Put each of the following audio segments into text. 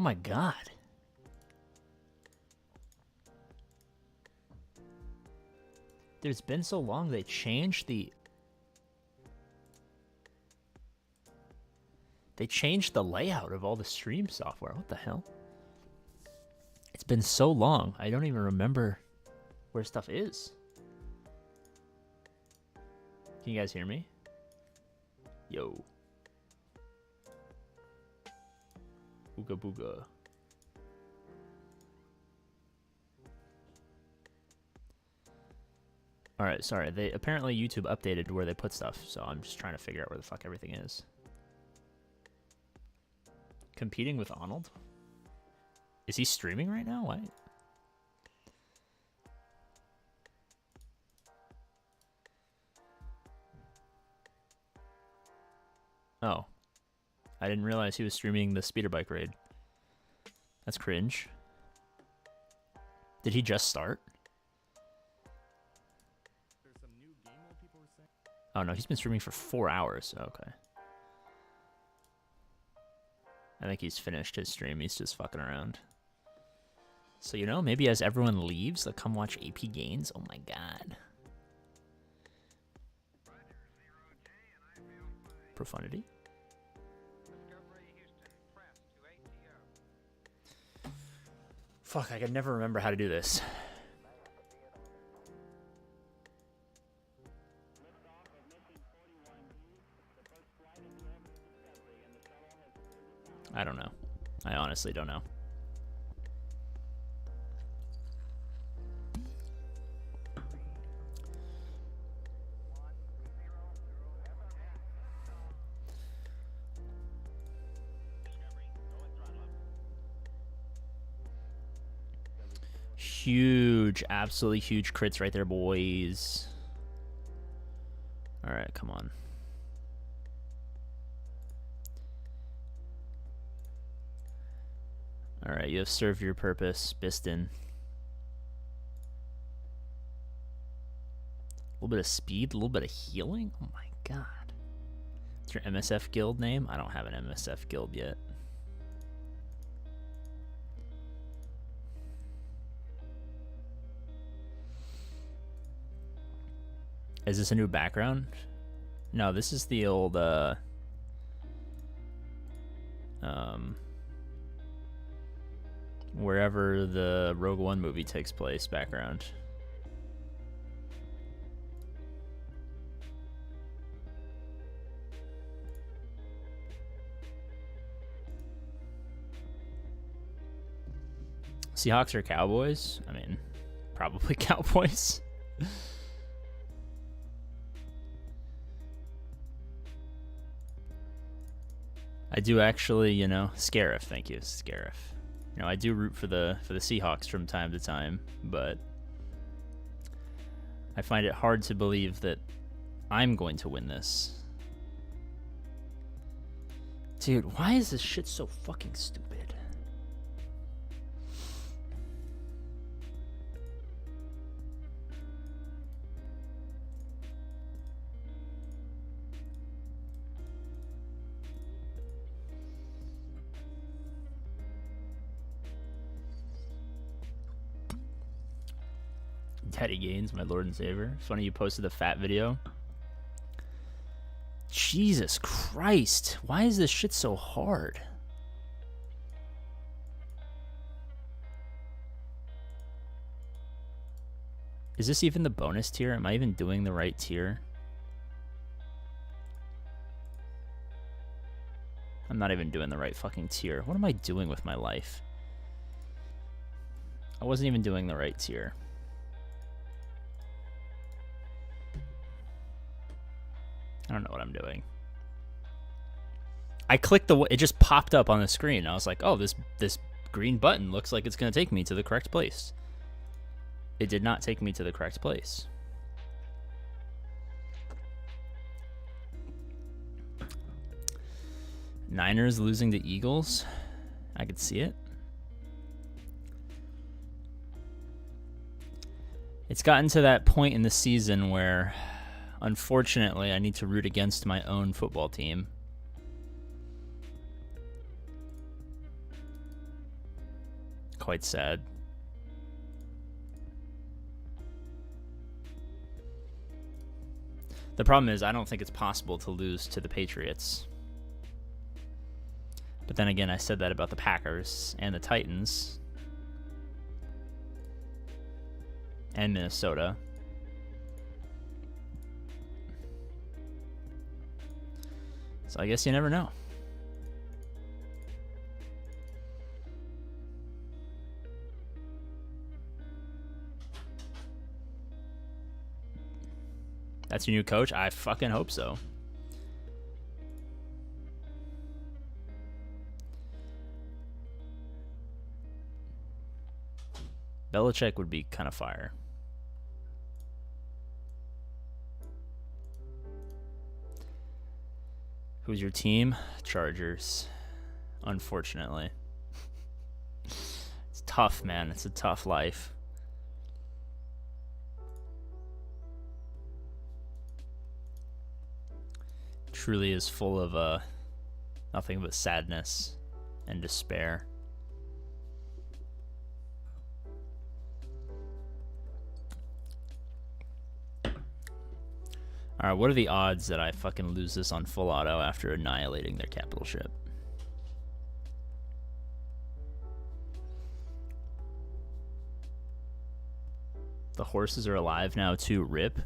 my god. Dude, it's been so long. They changed the layout of all the stream software. What the hell? It's been so long. I don't even remember where stuff is. Can you guys hear me? Yo. Booga booga. Alright, sorry. Apparently YouTube updated where they put stuff, so I'm just trying to figure out where the fuck everything is. Competing with Arnold? Is he streaming right now? Why? Oh. I didn't realize he was streaming the speeder bike raid. That's cringe. Did he just start? Oh no, he's been streaming for 4 hours. Okay. I think he's finished his stream. He's just fucking around. So, you know, maybe as everyone leaves, they'll come watch APGAINS. Oh my god. Profundity? Fuck, I can never remember how to do this. I don't know. I honestly don't know. Huge, absolutely huge crits right there, boys. All right, come on. All right, you have served your purpose, Biston. A little bit of speed, a little bit of healing. Oh my god. What's your MSF guild name? I don't have an MSF guild yet. Is this a new background? No, this is the old, wherever the Rogue One movie takes place background. Seahawks or Cowboys? I mean, probably Cowboys. I do actually, you know, Scarif, thank you, Scarif. You know, I do root for the Seahawks from time to time, but I find it hard to believe that I'm going to win this. Dude, why is this shit so fucking stupid? Teddy Gaines, my Lord and Savior. It's funny you posted the fat video. Jesus Christ. Why is this shit so hard? Is this even the bonus tier? Am I even doing the right tier? I'm not even doing the right fucking tier. What am I doing with my life? I wasn't even doing the right tier. I don't know what I'm doing. I clicked it just popped up on the screen. I was like, oh, this green button looks like it's going to take me to the correct place. It did not take me to the correct place. Niners losing to Eagles. I could see it. It's gotten to that point in the season where, unfortunately, I need to root against my own football team. quite sad. The problem is I don't think it's possible to lose to the Patriots. But then again, I said that about the Packers and the Titans and Minnesota. So I guess you never know. That's your new coach? I fucking hope so. Belichick would be kind of fire. Who's your team? Chargers. Unfortunately. It's tough, man. It's a tough life. Truly is full of nothing but sadness and despair. Alright, what are the odds that I fucking lose this on full auto after annihilating their capital ship? The horses are alive now too, rip.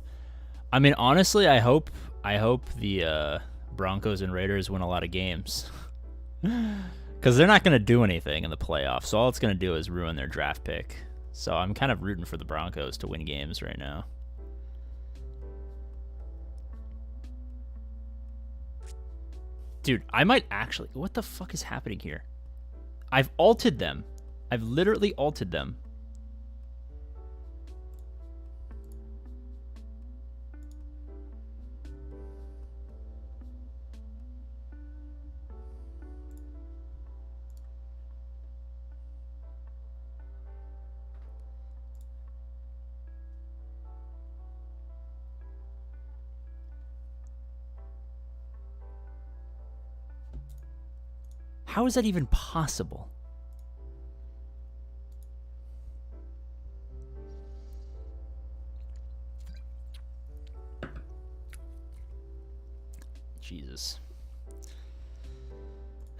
I mean, honestly, I hope the Broncos and Raiders win a lot of games. Because they're not going to do anything in the playoffs, so all it's going to do is ruin their draft pick. So I'm kind of rooting for the Broncos to win games right now. Dude, I might actually... What the fuck is happening here? I've ulted them. I've literally ulted them. How is that even possible? Jesus.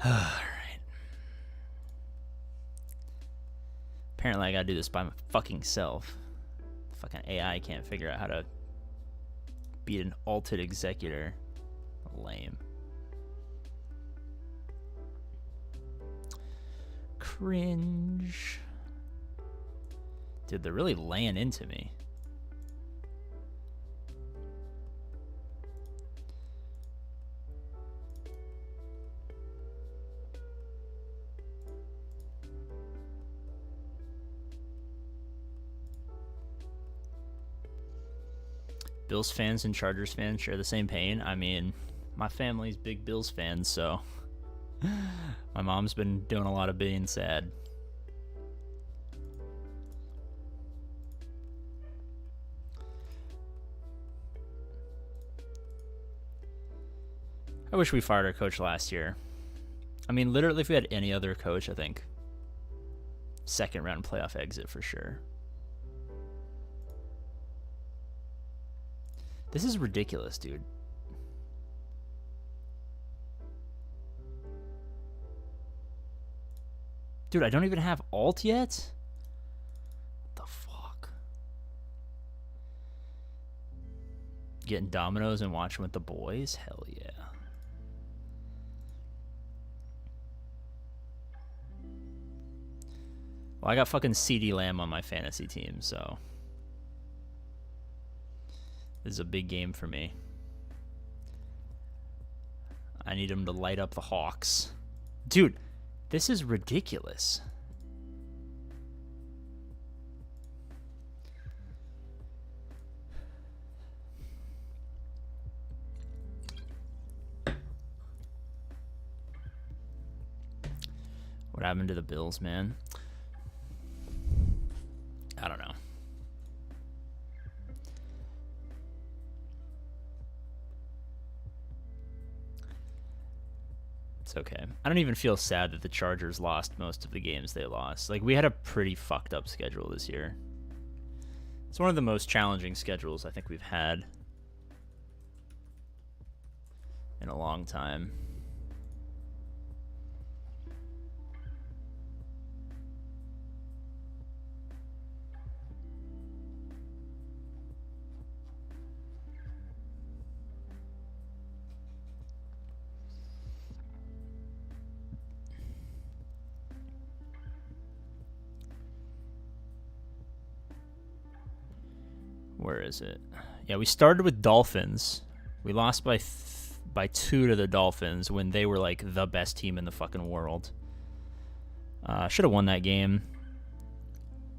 All right. Apparently I gotta do this by my fucking self. Fucking AI can't figure out how to beat an ulted executor. Lame. Cringe. Dude, they're really laying into me. Bills fans and Chargers fans share the same pain. I mean, my family's big Bills fans, so my mom's been doing a lot of being sad. I wish we fired our coach last year. I mean, literally, if we had any other coach, I think second round playoff exit for sure. This is ridiculous, dude. Dude, I don't even have alt yet? What the fuck? Getting dominoes and watching with the boys? Hell yeah. Well, I got fucking CeeDee Lamb on my fantasy team, so this is a big game for me. I need him to light up the Hawks. Dude, this is ridiculous. What happened to the Bills, man? I don't know. It's okay. I don't even feel sad that the Chargers lost most of the games they lost. Like, we had a pretty fucked up schedule this year. It's one of the most challenging schedules I think we've had in a long time. Where is it? Yeah, we started with Dolphins. We lost by 2 to the Dolphins when they were like the best team in the fucking world. Should have won that game.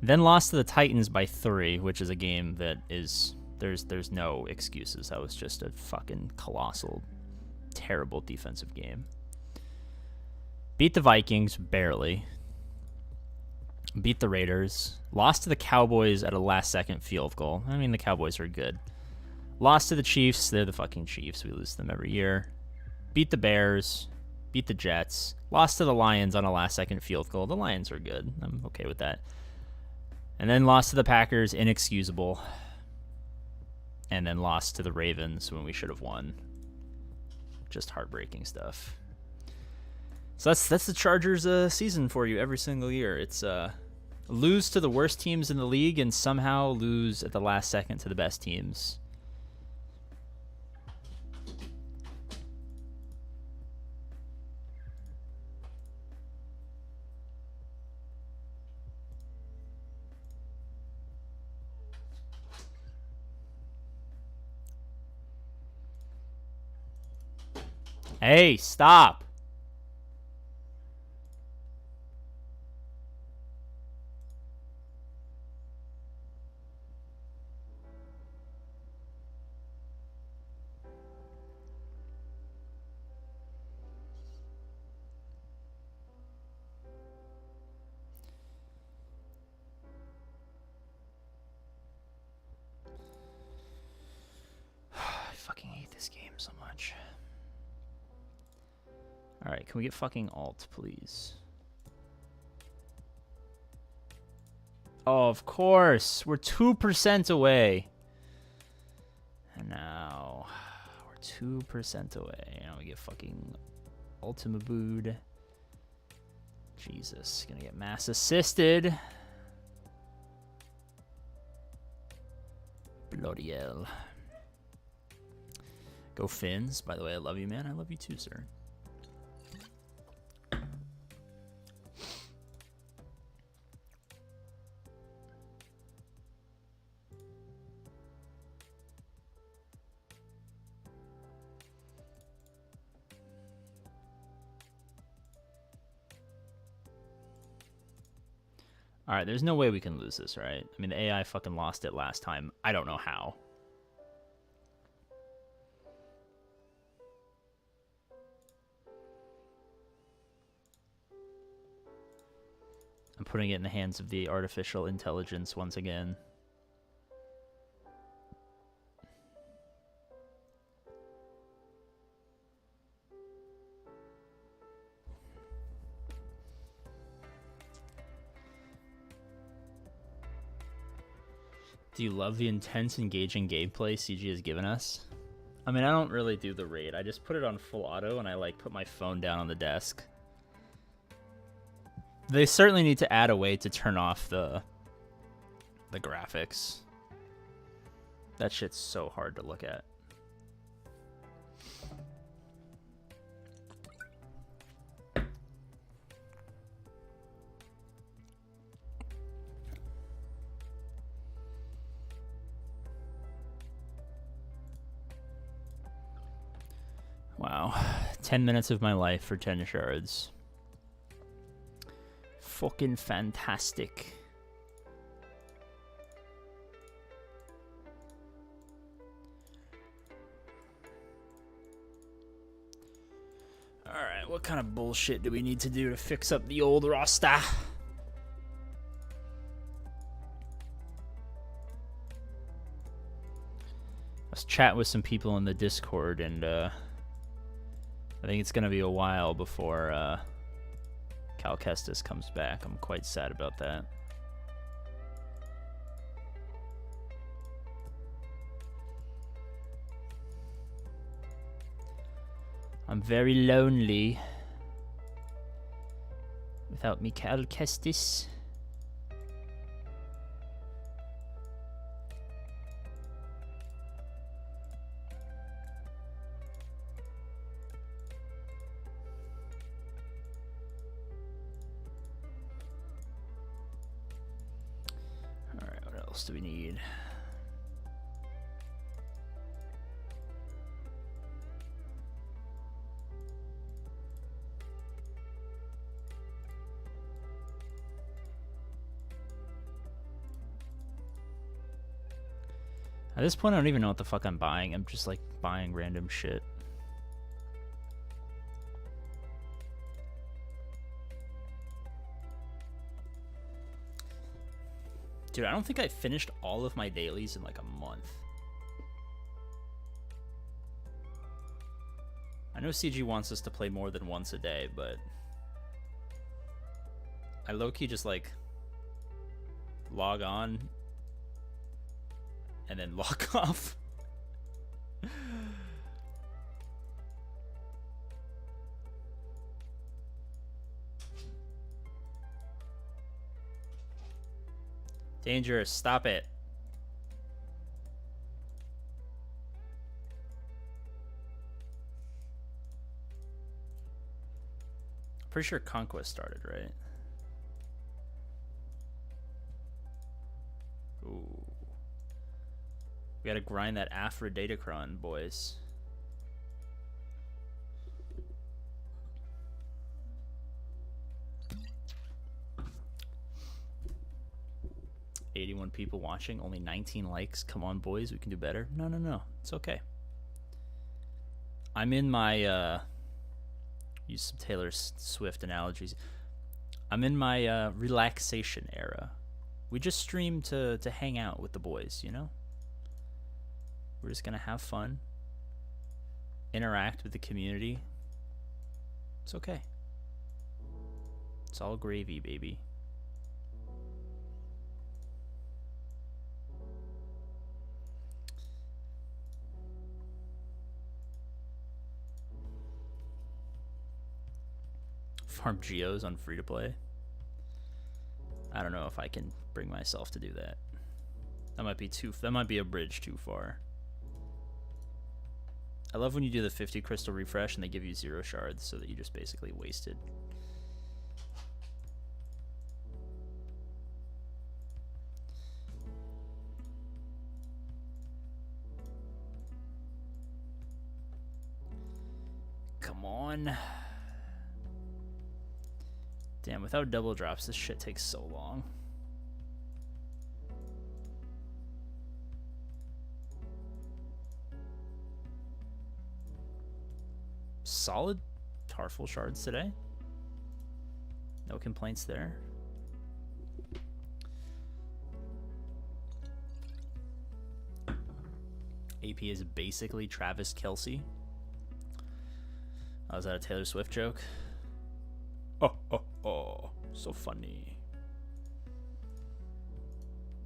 Then lost to the Titans by 3, which is a game that is there's no excuses. That was just a fucking colossal, terrible defensive game. Beat the Vikings barely. Beat the Raiders. Lost to the Cowboys at a last-second field goal. I mean, the Cowboys are good. Lost to the Chiefs. They're the fucking Chiefs. We lose to them every year. Beat the Bears. Beat the Jets. Lost to the Lions on a last-second field goal. The Lions are good. I'm okay with that. And then lost to the Packers. Inexcusable. And then lost to the Ravens when we should have won. Just heartbreaking stuff. So that's the Chargers season for you every single year. It's lose to the worst teams in the league and somehow lose at the last second to the best teams. Hey, stop. So much. All right, can we get fucking alt, please? Oh, of course. We're 2% away. And now we're 2% away. Now we get fucking Ultima Bood. Jesus, gonna get mass assisted. Bloody hell. Go Finns. By the way, I love you, man. I love you too, sir. All right, there's no way we can lose this, right? I mean, the AI fucking lost it last time. I don't know how. I'm putting it in the hands of the artificial intelligence once again. Do you love the intense, engaging gameplay CG has given us? I mean, I don't really do the raid. I just put it on full auto and I like put my phone down on the desk. They certainly need to add a way to turn off the graphics. That shit's so hard to look at. Wow. 10 minutes of my life for 10 shards. Fucking fantastic. Alright, what kind of bullshit do we need to do to fix up the old roster? I was chatting with some people in the Discord and I think it's gonna be a while before Cal Kestis comes back. I'm quite sad about that. I'm very lonely without me Cal Kestis. Alright, what else do we need? At this point, I don't even know what the fuck I'm buying. I'm just like buying random shit. Dude, I don't think I finished all of my dailies in like a month. I know CG wants us to play more than once a day, but I low-key just like log on and then log off. Dangerous, stop it. Pretty sure Conquest started, right? Ooh. We gotta grind that Aphroditacron, boys. $81 people watching, only 19 likes. Come on, boys, we can do better. No, no, no, it's okay. I'm in my use some Taylor Swift analogies. I'm in my relaxation era. We just stream to hang out with the boys, you know? We're just gonna have fun, interact with the community. It's okay. It's all gravy, baby. Farm geos on free to play. I don't know if I can bring myself to do that. That might be a bridge too far. I love when you do the 50 crystal refresh and they give you 0 shards so that you just basically wasted. Come on. Damn, without double drops, this shit takes so long. Solid Tarful shards today. No complaints there. AP is basically Travis Kelce. Oh, is that a Taylor Swift joke? Oh, so funny.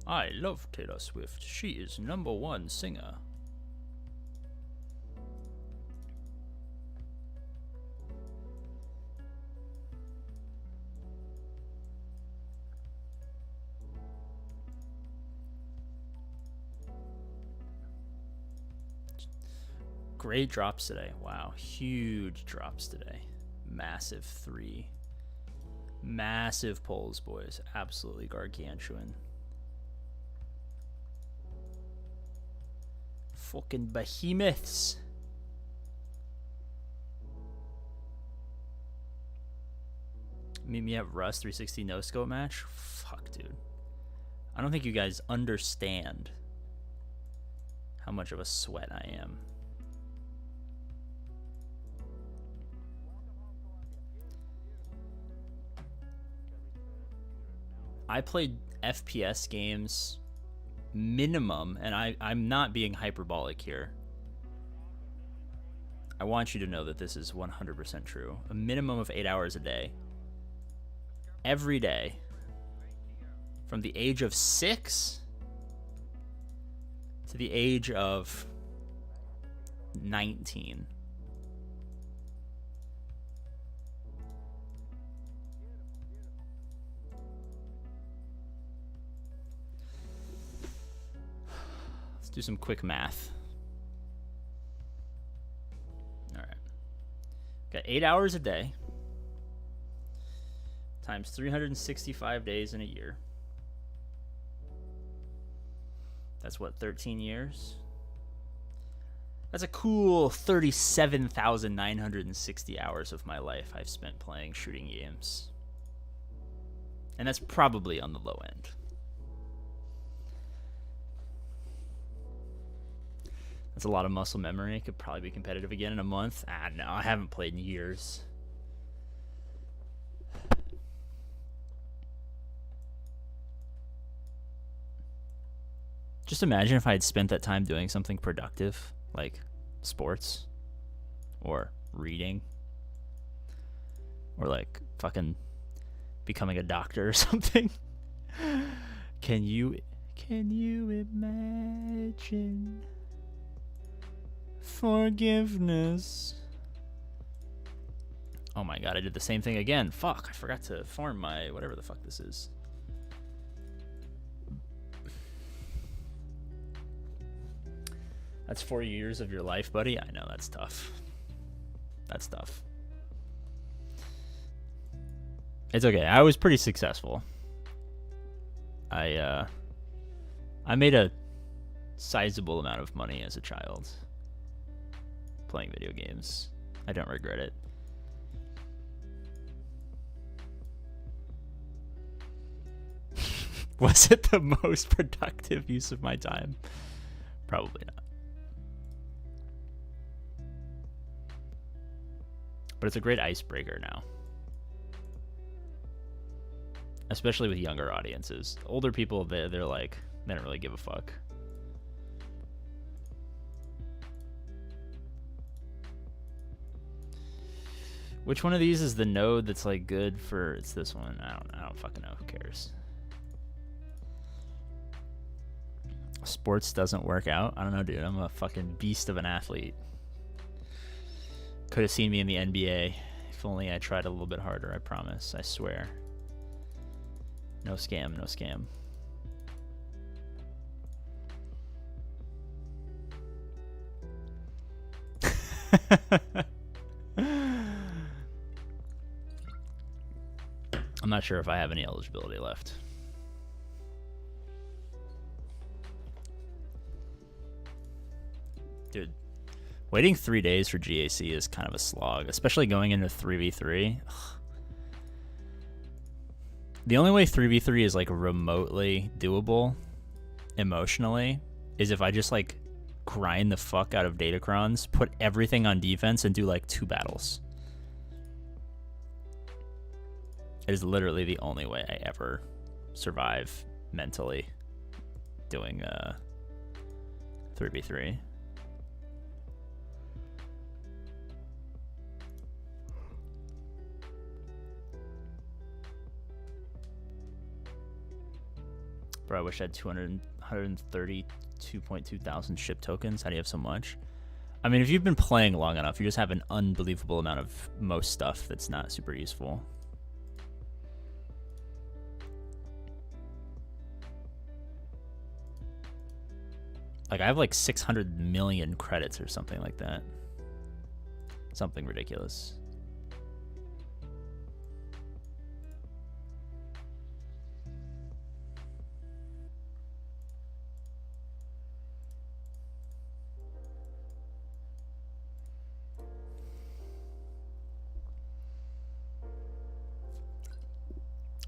I love Taylor Swift. She is #1 singer. Great drops today. Wow, huge drops today. Massive 3. Massive pulls, boys. Absolutely gargantuan. Fucking behemoths. Meet me at Rust 360 no scope match. Fuck, dude. I don't think you guys understand how much of a sweat I am. I played FPS games minimum, and I'm not being hyperbolic here. I want you to know that this is 100% true. A minimum of 8 hours a day. Every day. From the age of 6 to the age of 19. Let's do some quick math. All right. Got 8 hours a day times 365 days in a year. That's what, 13 years? That's a cool 37,960 hours of my life I've spent playing shooting games. And that's probably on the low end. That's a lot of muscle memory. It could probably be competitive again in a month. No, I haven't played in years. Just imagine if I had spent that time doing something productive, like sports, or reading, or like fucking becoming a doctor or something. Can you imagine forgiveness? Oh my god, I did the same thing again. Fuck, I forgot to form my whatever the fuck this is. That's 4 years of your life, buddy. I know, that's tough. That's tough. It's okay. I was pretty successful. I made a sizable amount of money as a child playing video games. I don't regret it. Was it the most productive use of my time? Probably not. But it's a great icebreaker now. Especially with younger audiences. Older people, they're like, they don't really give a fuck. Which one of these is the node that's like good for? It's this one. I don't fucking know. Who cares? Sports doesn't work out. I don't know, dude. I'm a fucking beast of an athlete. Could have seen me in the NBA. If only I tried a little bit harder, I promise. I swear. No scam, no scam. I'm not sure if I have any eligibility left. Dude, waiting 3 days for GAC is kind of a slog, especially going into 3v3. Ugh. The only way 3v3 is like remotely doable emotionally is if I just like grind the fuck out of Datacrons, put everything on defense, and do like 2 battles. It is literally the only way I ever survive mentally doing 3v3. Bro, I wish I had 132.2 thousand ship tokens. How do you have so much? I mean, if you've been playing long enough, you just have an unbelievable amount of most stuff that's not super useful. Like, I have like 600 million credits or something like that. Something ridiculous.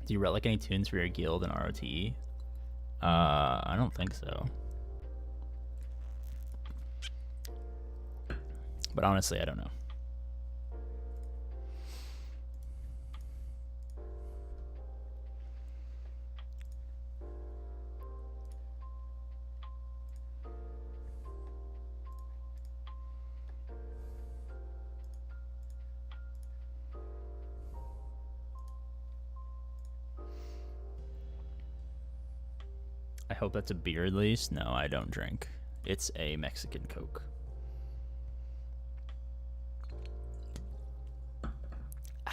Do you relic any tunes for your guild in ROTE? I don't think so. But honestly, I don't know. hope that's a beer at least. No, I don't drink. It's a Mexican Coke. I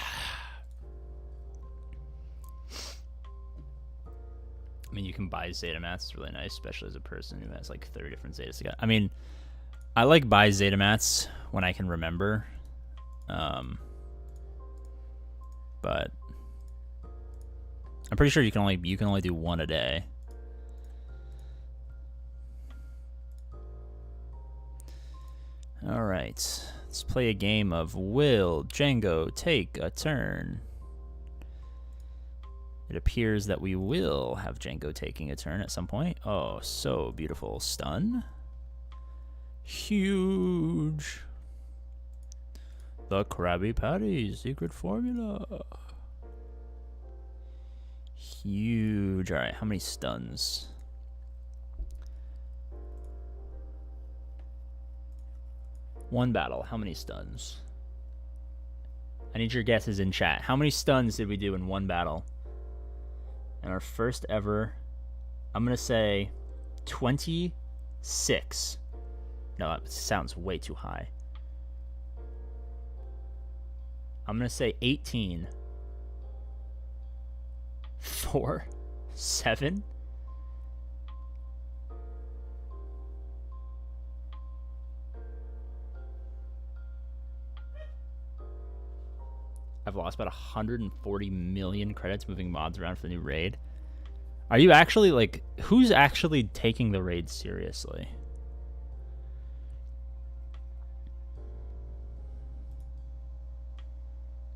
mean, you can buy Zeta mats. It's really nice, especially as a person who has like 30 different Zetas to get. I mean, I like buy Zeta mats when I can remember. But I'm pretty sure you can only do one a day. All right, let's play a game of Will Django take a turn. It appears that we will have Django taking a turn at some point. Oh, so beautiful. Stun. Huge. The Krabby Patty secret formula. Huge. All right, how many stuns? One battle. How many stuns? I need your guesses in chat. How many stuns did we do in one battle? And our first ever, I'm going to say 26. No, that sounds way too high. I'm going to say 18. 4, 7. I've lost about 140 million credits moving mods around for the new raid. Are you actually, like, who's actually taking the raid seriously?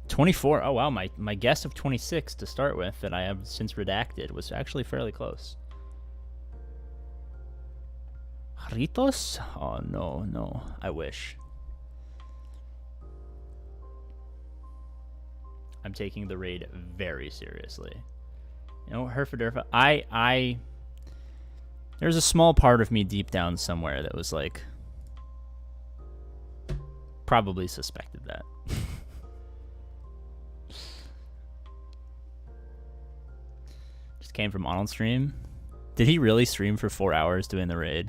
$24. Oh, wow. My guess of 26 to start with that I have since redacted was actually fairly close. Ritos? Oh, no. I wish. I'm taking the raid very seriously. You know, Herfadurfa, there's a small part of me deep down somewhere that was like, probably suspected that. Just came from Arnold's stream. Did he really stream for 4 hours doing the raid?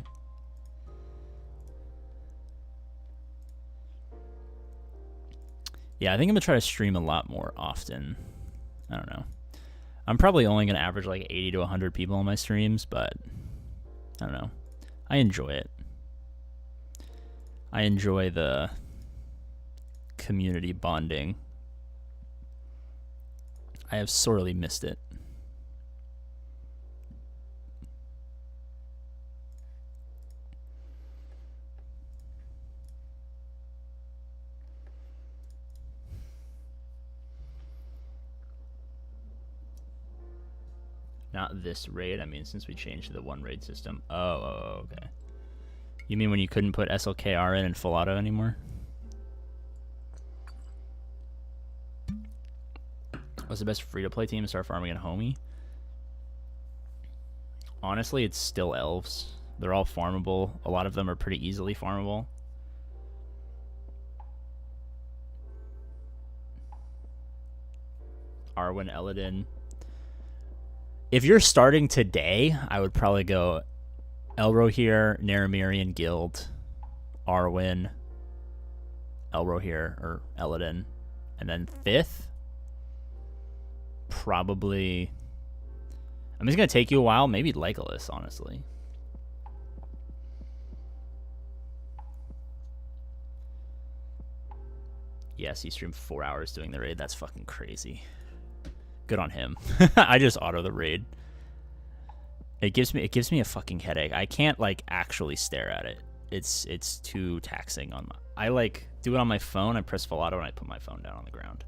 Yeah, I think I'm going to try to stream a lot more often. I don't know. I'm probably only going to average like 80 to 100 people on my streams, but I don't know. I enjoy it. I enjoy the community bonding. I have sorely missed it. Not this raid. I mean, since we changed to the one raid system. Oh, okay. You mean when you couldn't put SLKR in full auto anymore? What's the best free-to-play team to start farming in HOM-E? Honestly, it's still elves. They're all farmable. A lot of them are pretty easily farmable. Arwen, Eladin. If you're starting today, I would probably go Elrohir, Naramirian Guild, Arwen, Elrohir, or Eladin. And then 5th, probably... I mean, it's going to take you a while. Maybe Legolas, honestly. Yes, he streamed 4 hours doing the raid. That's fucking crazy. Good on him. I just auto the raid. It gives me a fucking headache. I can't like actually stare at it. It's too taxing on my... I like do it on my phone. I press full auto and I put my phone down on the ground.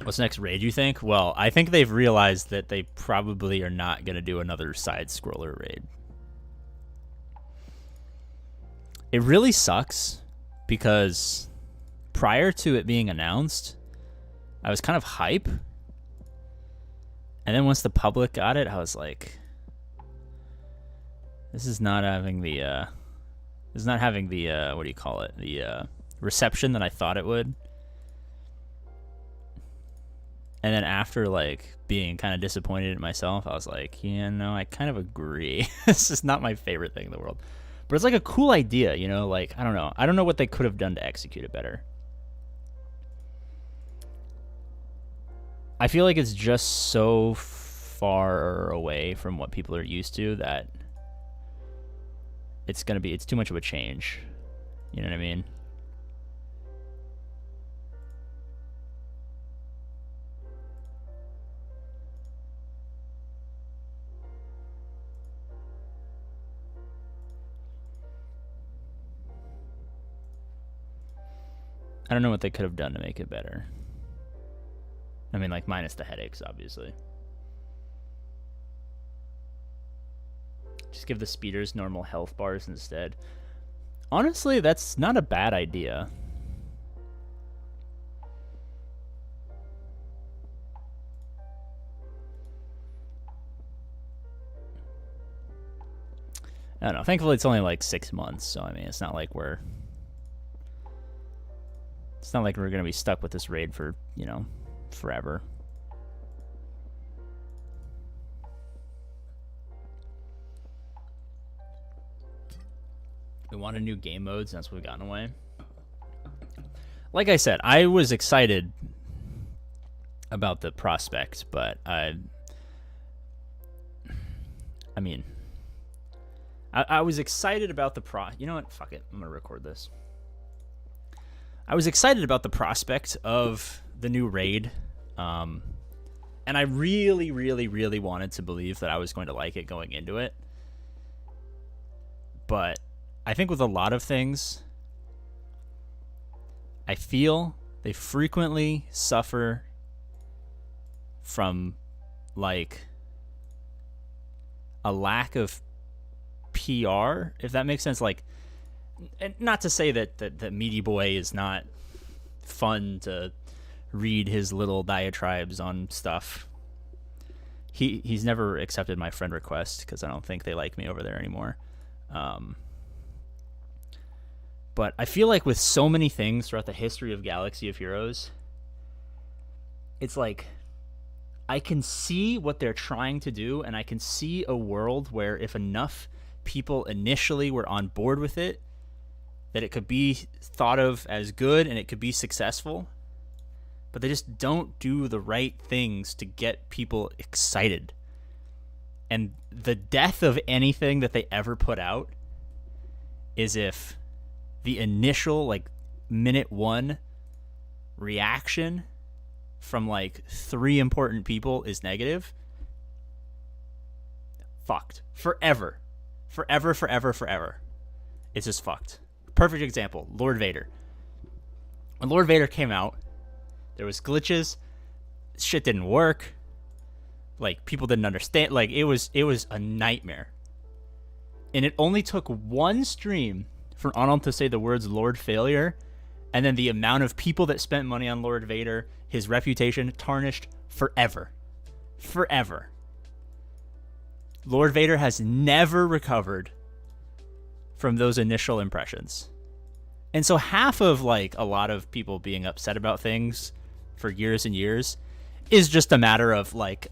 What's next raid, you think? Well, I think they've realized that they probably are not going to do another side-scroller raid. It really sucks because prior to it being announced, I was kind of hype. And then once the public got it, I was like, this is not having the, what do you call it? The reception that I thought it would. And then after like being kind of disappointed in myself, I was like, yeah, no, I kind of agree. This is not my favorite thing in the world. But it's like a cool idea, you know, like, I don't know. I don't know what they could have done to execute it better. I feel like it's just so far away from what people are used to that it's too much of a change. You know what I mean? I don't know what they could have done to make it better. I mean, like, minus the headaches, obviously. Just give the speeders normal health bars instead. Honestly, that's not a bad idea. I don't know. Thankfully, it's only like 6 months, so I mean, it's not like we're gonna be stuck with this raid for, you know, forever. We wanted new game modes, and that's what we've gotten away. Like I said, I was excited about the prospect, but I mean, I was excited about the you know what? Fuck it. I'm going to record this. I was excited about the prospect of the new raid. And I really, really, really wanted to believe that I was going to like it going into it. But I think with a lot of things, I feel they frequently suffer from, like, a lack of PR, if that makes sense. Like, and not to say that Meaty Boy is not fun to read his little diatribes on stuff. He's never accepted my friend request because I don't think they like me over there anymore. But I feel like with so many things throughout the history of Galaxy of Heroes, it's like I can see what they're trying to do, and I can see a world where if enough people initially were on board with it, that it could be thought of as good and it could be successful. But they just don't do the right things to get people excited. And the death of anything that they ever put out is if the initial, like, minute one reaction from, like, 3 important people is negative. Fucked. Forever. Forever, forever, forever. It's just fucked. Perfect example, Lord Vader. When Lord Vader came out, there was glitches. Shit didn't work. Like, people didn't understand. Like, it was a nightmare. And it only took one stream for Arnold to say the words Lord Failure, and then the amount of people that spent money on Lord Vader, his reputation tarnished forever. Forever. Lord Vader has never recovered from those initial impressions. And so half of, like, a lot of people being upset about things for years and years is just a matter of, like,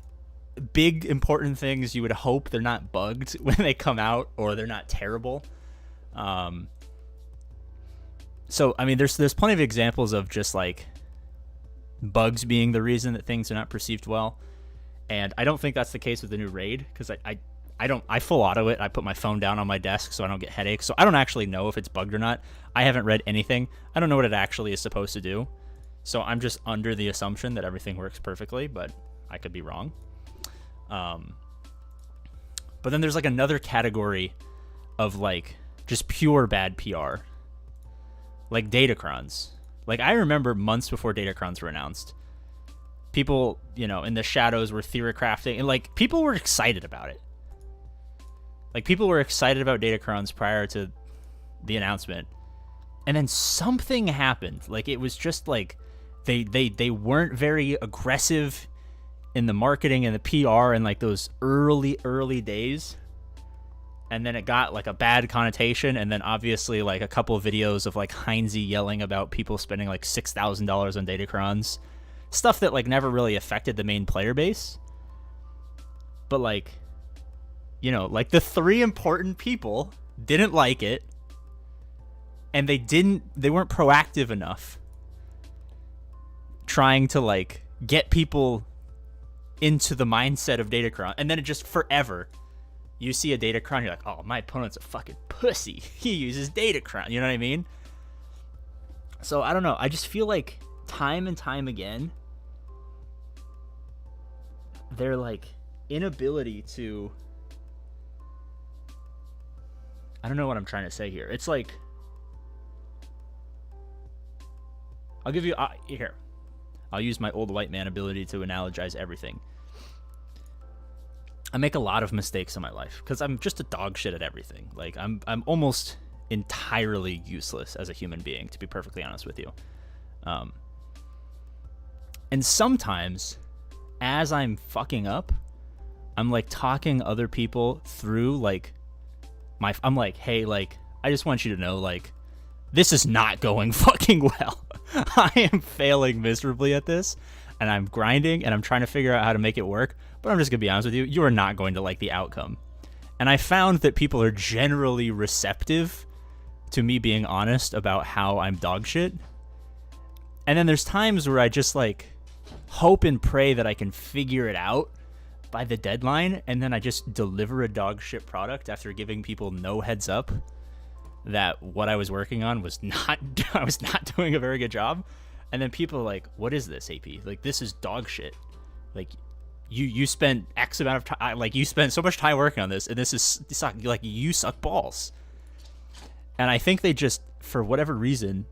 big important things you would hope they're not bugged when they come out, or they're not terrible. So I mean, there's plenty of examples of just, like, bugs being the reason that things are not perceived well, and I don't think that's the case with the new raid, because I full auto it. I put my phone down on my desk so I don't get headaches. So I don't actually know if it's bugged or not. I haven't read anything. I don't know what it actually is supposed to do. So I'm just under the assumption that everything works perfectly, but I could be wrong. But then there's, like, another category of, like, just pure bad PR. Like Datacrons. Like, I remember months before Datacrons were announced, people, you know, in the shadows were theorycrafting, and, like, people were excited about it. Like, people were excited about Datacrons prior to the announcement. And then something happened. Like, it was just, like, they weren't very aggressive in the marketing and the PR in, like, those early days. And then it got, like, a bad connotation. And then obviously, like, a couple of videos of, like, Heinze yelling about people spending, like, $6,000 on Datacrons stuff that like never really affected the main player base. But like, you know, like the 3 important people didn't like it, and they weren't proactive enough trying to like get people into the mindset of Datacron. And then it just forever, you see a Datacron, you're like, oh, my opponent's a fucking pussy. He uses Datacron. You know what I mean? So I don't know. I just feel like time and time again, their like inability to, I don't know what I'm trying to say here. It's like, I'll give you here. I'll use my old white man ability to analogize everything. I make a lot of mistakes in my life because I'm just a dog shit at everything. Like I'm almost entirely useless as a human being, to be perfectly honest with you. And sometimes, as I'm fucking up, I'm like talking other people through like I'm like, hey, like I just want you to know, like, this is not going fucking well. I am failing miserably at this, and I'm grinding, and I'm trying to figure out how to make it work. But I'm just going to be honest with you, you are not going to like the outcome. And I found that people are generally receptive to me being honest about how I'm dog shit. And then there's times where I just like hope and pray that I can figure it out by the deadline, and then I just deliver a dog shit product after giving people no heads up that what I was working on was not, I was not doing a very good job. And then people are like, what is this, AP? Like, this is dog shit. Like, you spent X amount of time, like, you spent so much time working on this, and this is, like, you suck balls. And I think they just, for whatever reason,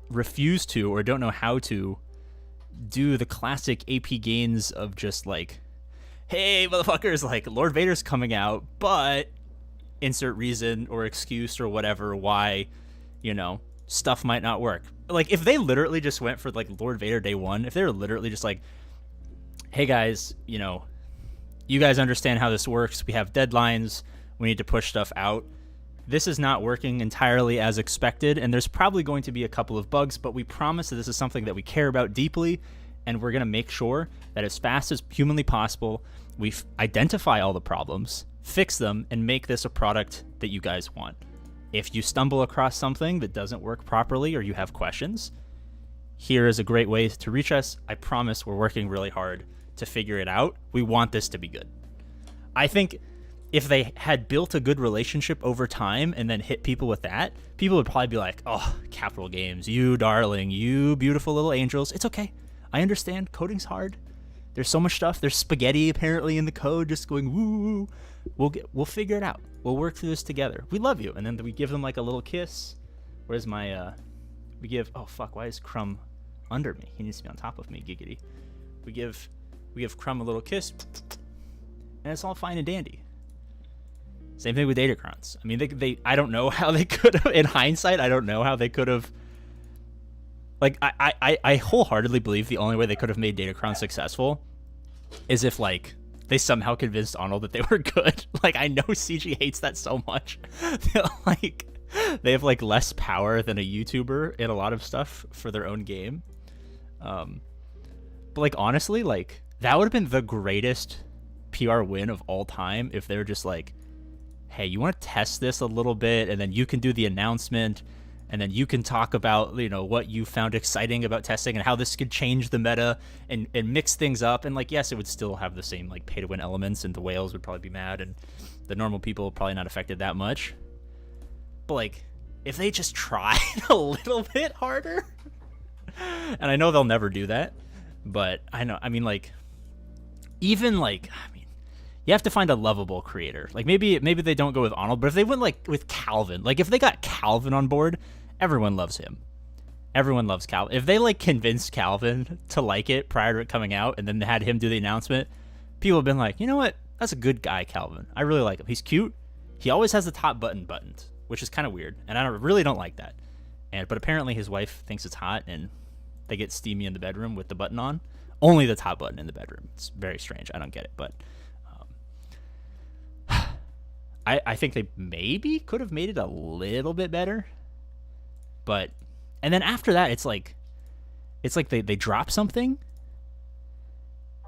refuse to, or don't know how to, do the classic APGAINS of just, like, hey, motherfuckers, like, Lord Vader's coming out, but insert reason or excuse or whatever why, you know, stuff might not work. Like, if they literally just went for, like, Lord Vader day one, if they were literally just like, hey, guys, you know, you guys understand how this works. We have deadlines. We need to push stuff out. This is not working entirely as expected, and there's probably going to be a couple of bugs, but we promise that this is something that we care about deeply, and we're going to make sure that as fast as humanly possible, we identify all the problems, fix them, and make this a product that you guys want. If you stumble across something that doesn't work properly or you have questions, here is a great way to reach us. I promise we're working really hard to figure it out. We want this to be good. I think if they had built a good relationship over time and then hit people with that, people would probably be like, oh, Capital Games, you darling, you beautiful little angels. It's okay. I understand. Coding's hard. There's so much stuff. There's spaghetti apparently in the code just going woo. We'll figure it out. We'll work through this together. We love you. And then we give them like a little kiss. Where's my we give, oh fuck, why is Crumb under me? He needs to be on top of me, giggity. We give Crumb a little kiss, and it's all fine and dandy. Same thing with Datacrons. I mean, they I don't know how they could have, in hindsight, I don't know how they could have, like, I wholeheartedly believe the only way they could have made Datacron successful is if, like, they somehow convinced Arnold that they were good. Like, I know CG hates that so much. Like, they have, like, less power than a YouTuber in a lot of stuff for their own game. But, like, honestly, like, that would have been the greatest PR win of all time if they were just like, hey, you want to test this a little bit, and then you can do the announcement, and then you can talk about, you know, what you found exciting about testing and how this could change the meta and mix things up. And, like, yes, it would still have the same, like, pay-to-win elements, and the whales would probably be mad, and the normal people probably not affected that much. But, like, if they just tried a little bit harder, and I know they'll never do that, but I know, I mean, like, even, like, I mean, you have to find a lovable creator. Like, maybe they don't go with Arnold, but if they went, like, with Calvin, like, if they got Calvin on board, everyone loves him. Everyone loves Calvin. If they, like, convinced Calvin to like it prior to it coming out and then had him do the announcement, people have been like, you know what? That's a good guy, Calvin. I really like him. He's cute. He always has the top button buttoned, which is kind of weird, and I really don't like that. But apparently his wife thinks it's hot, and they get steamy in the bedroom with the button on. Only the top button in the bedroom. It's very strange. I don't get it, but I think they maybe could have made it a little bit better. But, and then after that, it's like they drop something,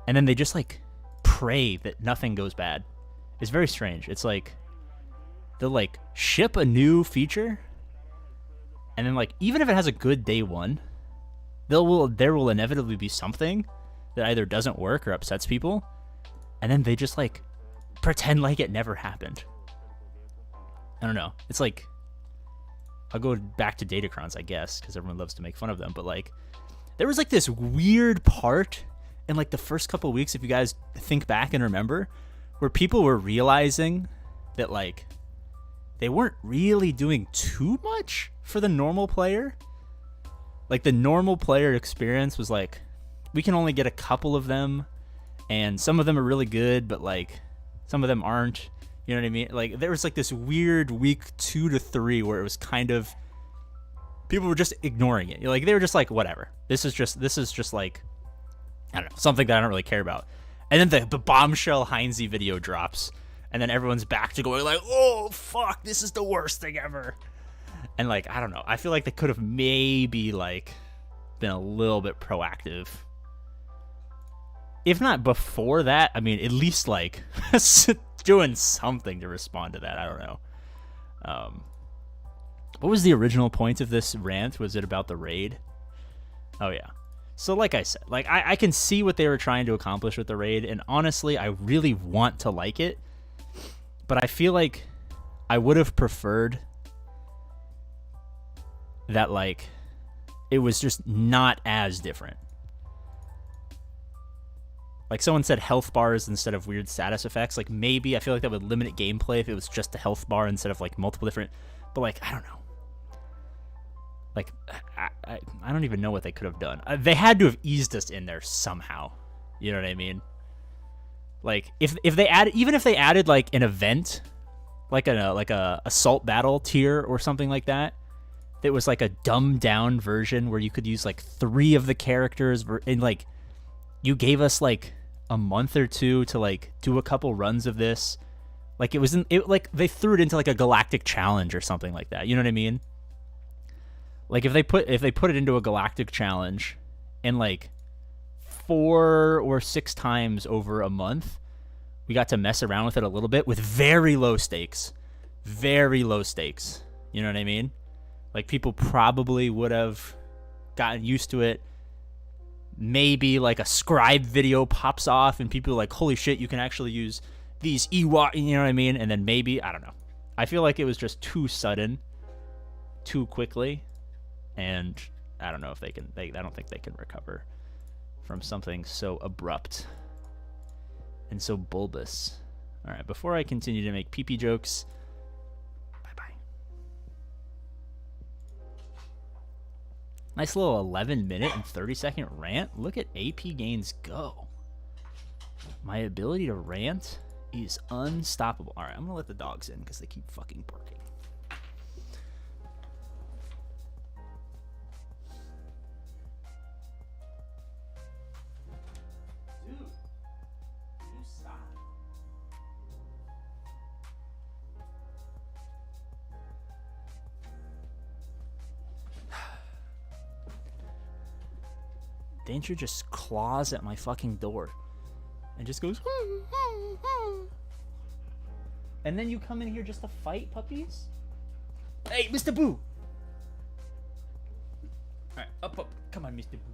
and then they just like pray that nothing goes bad. It's very strange. It's like they'll like ship a new feature, and then like even if it has a good day one, there will inevitably be something that either doesn't work or upsets people, and then they just like pretend like it never happened. I don't know. It's like, I'll go back to Datacrons, I guess, because everyone loves to make fun of them, but like there was like this weird part in like the first couple of weeks, if you guys think back and remember, where people were realizing that like they weren't really doing too much for the normal player. Like the normal player experience was like, we can only get a couple of them, and some of them are really good, but like some of them aren't. You know what I mean? Like there was like this weird week 2 to 3 where it was kind of, people were just ignoring it. Like they were just like, whatever. This is just like, I don't know, something that I don't really care about. And then the bombshell Heinze video drops, and then everyone's back to going like, oh fuck, this is the worst thing ever. And like, I don't know. I feel like they could have maybe like been a little bit proactive. If not before that, I mean, at least like doing something to respond to that. I don't know. What was the original point of this rant? Was it about the raid? Oh yeah. So like I said, like I can see what they were trying to accomplish with the raid, and honestly, I really want to like it, but I feel like I would have preferred that like it was just not as different. Like someone said health bars instead of weird status effects. Like maybe I feel like that would limit gameplay if it was just a health bar instead of like multiple different. But like, I don't know. Like I don't even know what they could have done. They had to have eased us in there somehow. You know what I mean? Like if they added, even if they added like an event, like a assault battle tier or something like that, that was like a dumbed down version where you could use like 3 of the characters, and like you gave us like a month or 2 to like do a couple runs of this. Like like they threw it into like a galactic challenge or something like that. You know what I mean? Like if they put it into a galactic challenge, and like 4 or 6 times over a month, we got to mess around with it a little bit with very low stakes. Very low stakes. You know what I mean? Like people probably would have gotten used to it. Maybe like a scribe video pops off and people are like, holy shit, you can actually use these Ewok, you know what I mean? And then maybe, I don't know. I feel like it was just too sudden, too quickly, and I don't know if I don't think they can recover from something so abrupt and so bulbous. All right, before I continue to make pee-pee jokes, bye-bye. Nice little 11-minute and 30-second rant. Look at APGAINS go. My ability to rant is unstoppable. All right, I'm going to let the dogs in because they keep fucking barking. Dude, you stop. Danger just claws at my fucking door and just goes, and then you come in here just to fight puppies? Hey, Mr. Boo! Alright, up. Come on, Mr. Boo.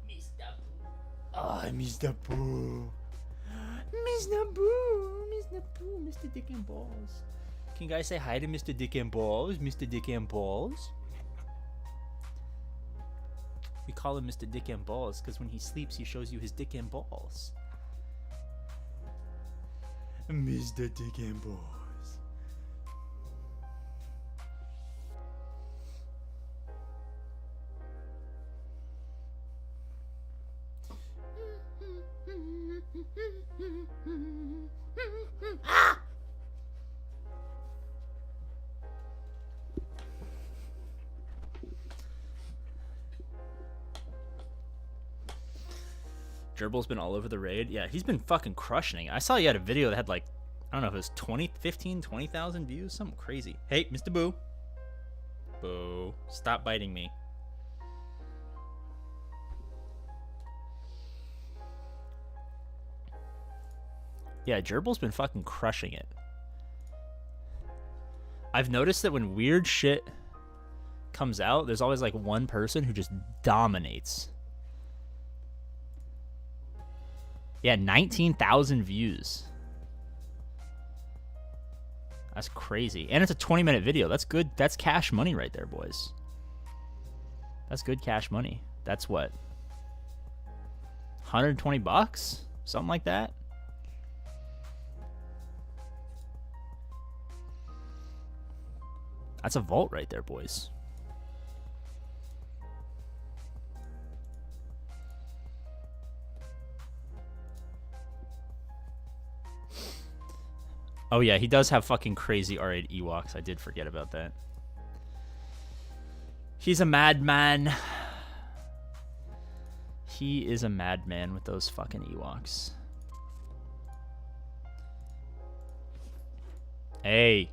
Mr. Boo. Oh, Mr. Boo. Mr. Boo. Mr. Boo. Mr. Dick and Balls. Can you guys say hi to Mr. Dick and Balls? Mr. Dick and Balls? We call him Mr. Dick and Balls because when he sleeps, he shows you his dick and balls. Mr. Dick and Balls. Ah! Gerbil's been all over the raid. Yeah, he's been fucking crushing it. I saw he had a video that had like, I don't know if it was 20,000 views, something crazy. Hey, Mr. Boo. Boo. Stop biting me. Yeah, Gerbil's been fucking crushing it. I've noticed that when weird shit comes out, there's always like one person who just dominates. Yeah, 19,000 views. That's crazy. And it's a 20-minute video. That's good. That's cash money right there, boys. That's good cash money. That's what? 120 bucks? Something like that? That's a vault right there, boys. Oh yeah, he does have fucking crazy R8 Ewoks. I did forget about that. He's a madman. He is a madman with those fucking Ewoks. Hey.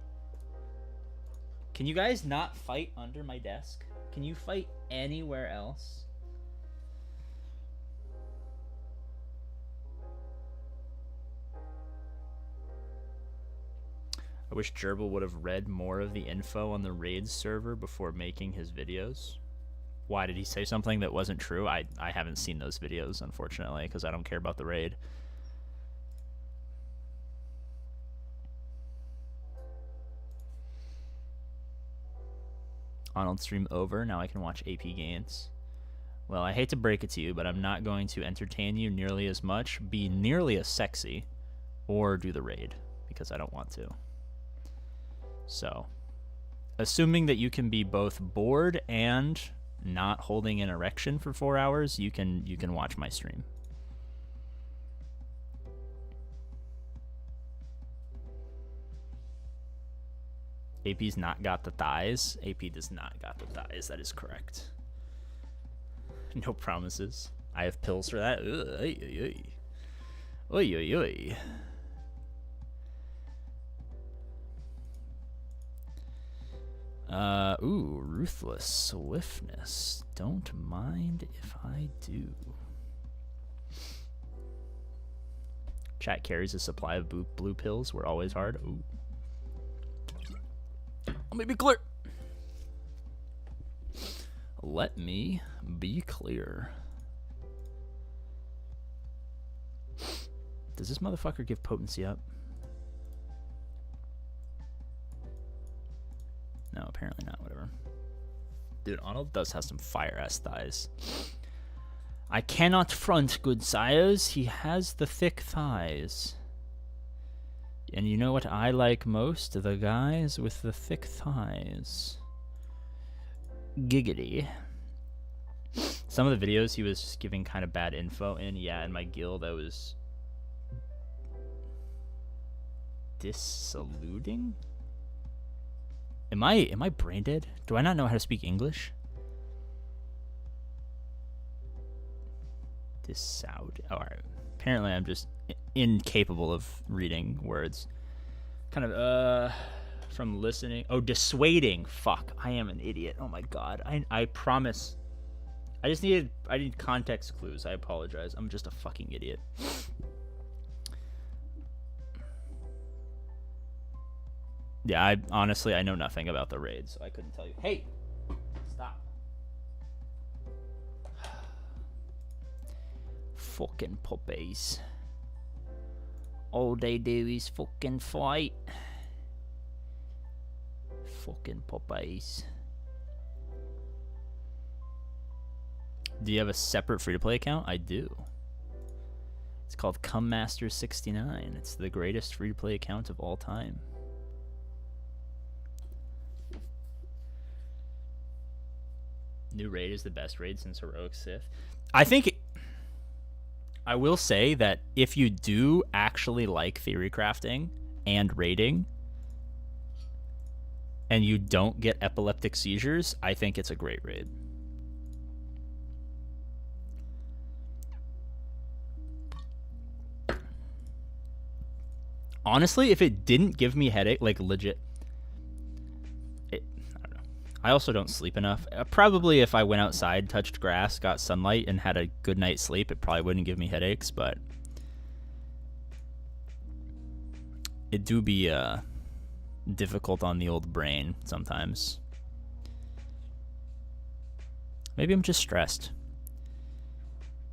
Can you guys not fight under my desk? Can you fight anywhere else? I wish Gerbil would have read more of the info on the Raids server before making his videos. Why, did he say something that wasn't true? I haven't seen those videos, unfortunately, because I don't care about the raid. Arnold stream over. Now I can watch APGAINS. Well, I hate to break it to you, but I'm not going to entertain you nearly as much, be nearly as sexy, or do the raid, because I don't want to. So, assuming that you can be both bored and not holding an erection for 4 hours, you can watch my stream. AP's not got the thighs. AP does not got the thighs. That is correct. No promises. I have pills for that. Ugh, oy, oy, oy. Oy, oy, oy. Ooh, ruthless swiftness. Don't mind if I do. Chat carries a supply of blue pills. We're always hard. Ooh. Let me be clear. Let me be clear. Does this motherfucker give potency up? No, apparently not. Whatever. Dude, Arnold does have some fire-ass thighs. I cannot front, good sires. He has the thick thighs. And you know what I like most? The guys with the thick thighs. Giggity. Some of the videos he was just giving kind of bad info in. Yeah, in my guild I was disiluding? Am I brain dead? Do I not know how to speak English? Dissound. Oh, alright. Apparently I'm just incapable of reading words. Kind of, from listening. Oh, dissuading. Fuck. I am an idiot. Oh my god. I promise. I need context clues. I apologize. I'm just a fucking idiot. Yeah, I honestly know nothing about the raid, so I couldn't tell you. Hey! Stop. Fucking puppies. All they do is fucking fight. Fucking puppies. Do you have a separate free-to-play account? I do. It's called CumMaster69. It's the greatest free-to-play account of all time. New raid is the best raid since Heroic Sith. I will say that if you do actually like theory crafting and raiding, and you don't get epileptic seizures, I think it's a great raid. Honestly, if it didn't give me headache, like legit, I don't know. I also don't sleep enough. Probably if I went outside, touched grass, got sunlight, and had a good night's sleep, it probably wouldn't give me headaches, but it do be difficult on the old brain sometimes. Maybe I'm just stressed.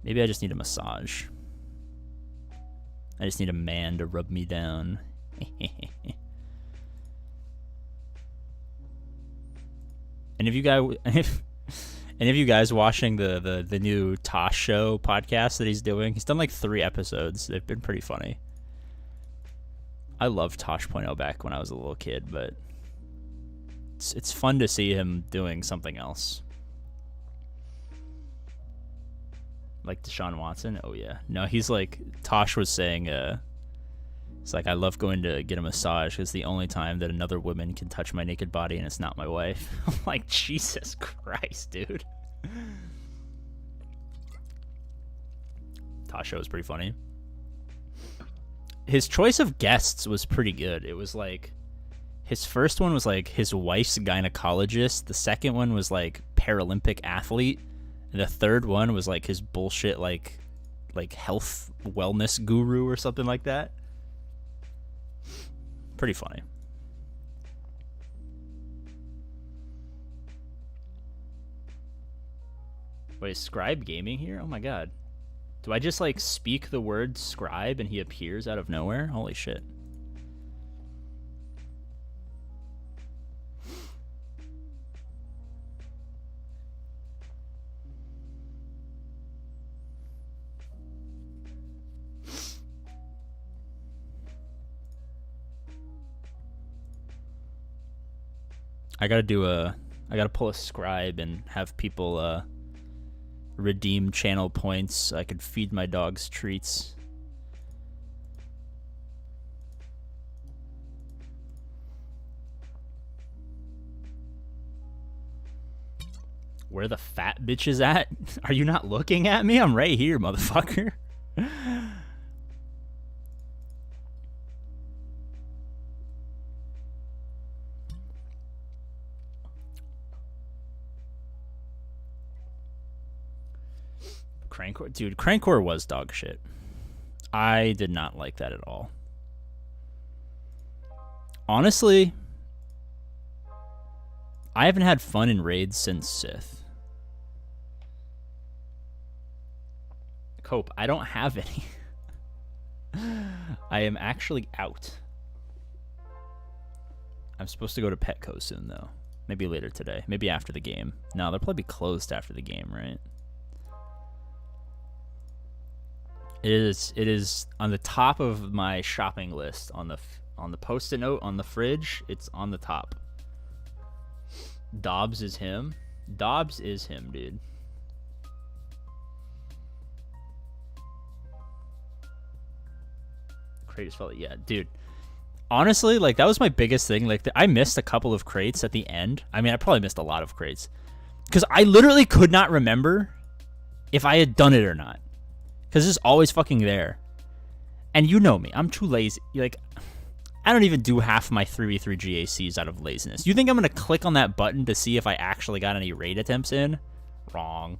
Maybe I just need a massage. I just need a man to rub me down. And if you guys watching the new Tosh Show podcast that he's doing, he's done like 3 episodes. They've been pretty funny. I loved Tosh.0 back when I was a little kid, but it's fun to see him doing something else. Like Deshaun Watson? Oh yeah. No, he's like, Tosh was saying, it's like, I love going to get a massage because the only time that another woman can touch my naked body and it's not my wife. I'm like, Jesus Christ, dude. Tasha was pretty funny. His choice of guests was pretty good. It was like, his first one was like his wife's gynecologist. The second one was like Paralympic athlete. And the third one was like his bullshit like health wellness guru or something like that. Pretty funny. Wait, is Scribe Gaming here? Oh my god. Do I just like speak the word Scribe and he appears out of nowhere? Holy shit. I gotta pull a Scribe and have people redeem channel points so I could feed my dogs treats. Where the fat bitch is at? Are you not looking at me? I'm right here, motherfucker. Crankcore, dude, Crankcore was dog shit. I did not like that at all. Honestly, I haven't had fun in raids since Sith. Cope, I don't have any. I am actually out. I'm supposed to go to Petco soon, though. Maybe later today. Maybe after the game. No, they'll probably be closed after the game, right? It is on the top of my shopping list on the Post-it note on the fridge. It's on the top. Dobbs is him. Dobbs is him, dude. Crate felt, yeah, dude. Honestly, like that was my biggest thing. Like I missed a couple of crates at the end. I mean, I probably missed a lot of crates because I literally could not remember if I had done it or not. Because it's always fucking there. And you know me. I'm too lazy. Like, I don't even do half my 3v3 GACs out of laziness. You think I'm going to click on that button to see if I actually got any raid attempts in? Wrong.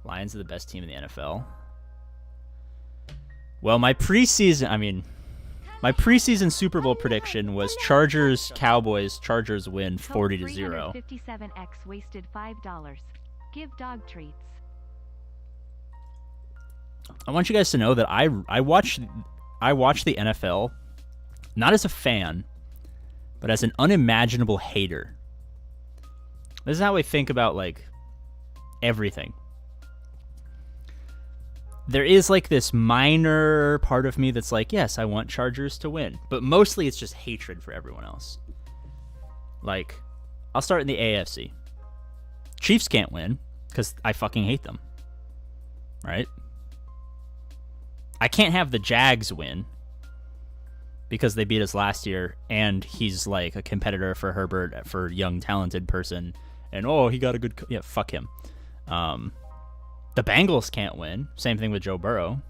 Lions are the best team in the NFL. Well, my preseason Super Bowl prediction was Chargers, Cowboys. Chargers win 40-0. 57x wasted $5. Give dog treats. I want you guys to know that I watch the NFL not as a fan, but as an unimaginable hater. This is how I think about like everything. There is like this minor part of me that's like, yes, I want Chargers to win. But mostly it's just hatred for everyone else. Like, I'll start in the AFC. Chiefs can't win because I fucking hate them. Right? I can't have the Jags win because they beat us last year and he's like a competitor for Herbert, for young, talented person. And, oh, he got a good... Yeah, fuck him. The Bengals can't win. Same thing with Joe Burrow.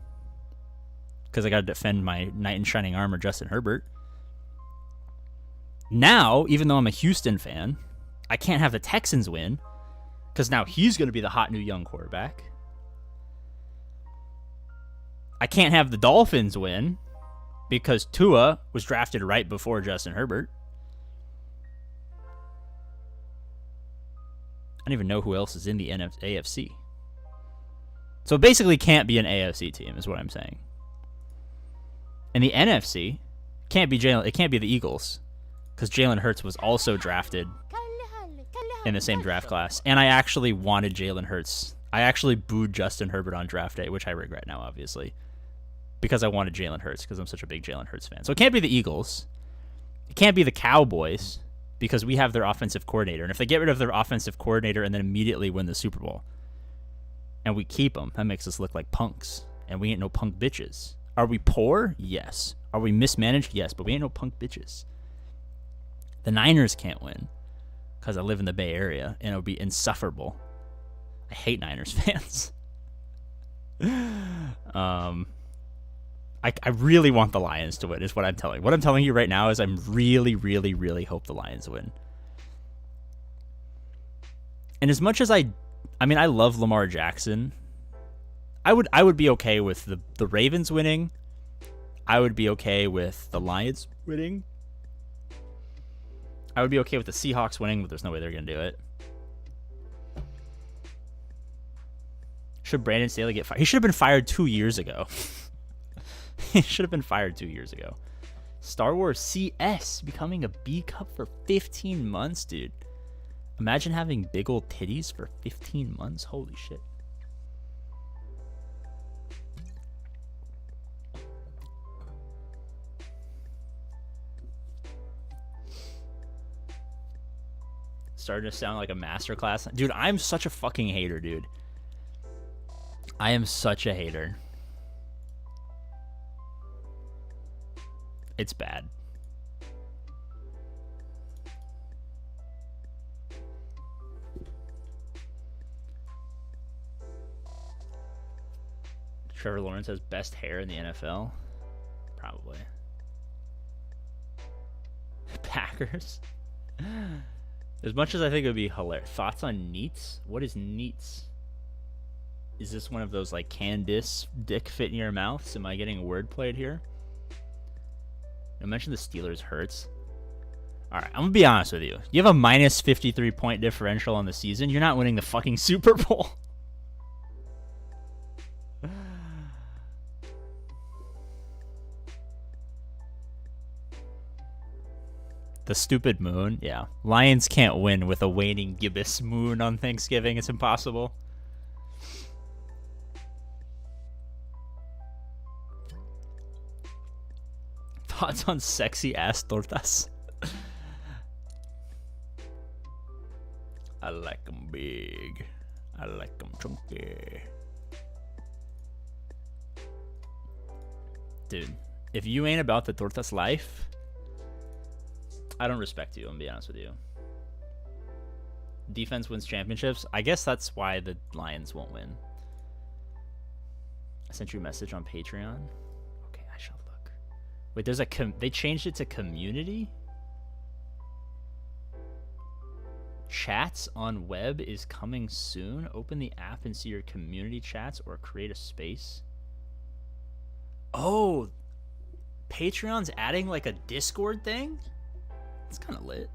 Because I got to defend my knight in shining armor, Justin Herbert. Now, even though I'm a Houston fan, I can't have the Texans win. Because now he's going to be the hot new young quarterback. I can't have the Dolphins win because Tua was drafted right before Justin Herbert. I don't even know who else is in the AFC. So it basically can't be an AFC team, is what I'm saying. And the NFC can't be Jalen. It can't be the Eagles because Jalen Hurts was also drafted in the same draft class. And I actually wanted Jalen Hurts. I actually booed Justin Herbert on draft day, which I regret now, obviously, because I wanted Jalen Hurts because I'm such a big Jalen Hurts fan. So it can't be the Eagles. It can't be the Cowboys because we have their offensive coordinator. And if they get rid of their offensive coordinator and then immediately win the Super Bowl and we keep them, that makes us look like punks. And we ain't no punk bitches. Are we poor? Yes. Are we mismanaged? Yes, but we ain't no punk bitches. The Niners can't win because I live in the Bay Area and it would be insufferable. I hate Niners fans. I really want the Lions to win is what I'm telling. What I'm telling you right now is I'm really, really, really hope the Lions win. And as much as I love Lamar Jackson, I would be okay with the Ravens winning. I would be okay with the Lions winning. I would be okay with the Seahawks winning, but there's no way they're going to do it. Should Brandon Staley get fired? He should have been fired 2 years ago. He should have been fired 2 years ago. Star Wars CS becoming a B Cup for 15 months, dude. Imagine having big old titties for 15 months. Holy shit. Starting to sound like a masterclass. Dude, I'm such a fucking hater, dude. I am such a hater. It's bad. Trevor Lawrence has best hair in the NFL? Probably. Packers? As much as I think it would be hilarious. Thoughts on Neats? What is Neats? Is this one of those like Candice dick fit in your mouths? Am I getting a word played here? I mentioned the Steelers hurts. All right, I'm going to be honest with you. You have a minus 53 point differential on the season. You're not winning the fucking Super Bowl. The stupid moon. Yeah. Lions can't win with a waning gibbous moon on Thanksgiving. It's impossible. Thoughts on sexy ass tortas? I like them big. I like them chunky. Dude, if you ain't about the tortas life, I don't respect you, I'm gonna be honest with you. Defense wins championships. I guess that's why the Lions won't win. I sent you a message on Patreon. Okay, I shall look. Wait, there's a they changed it to community? Chats on web is coming soon. Open the app and see your community chats or create a space. Oh, Patreon's adding like a Discord thing? It's kind of lit.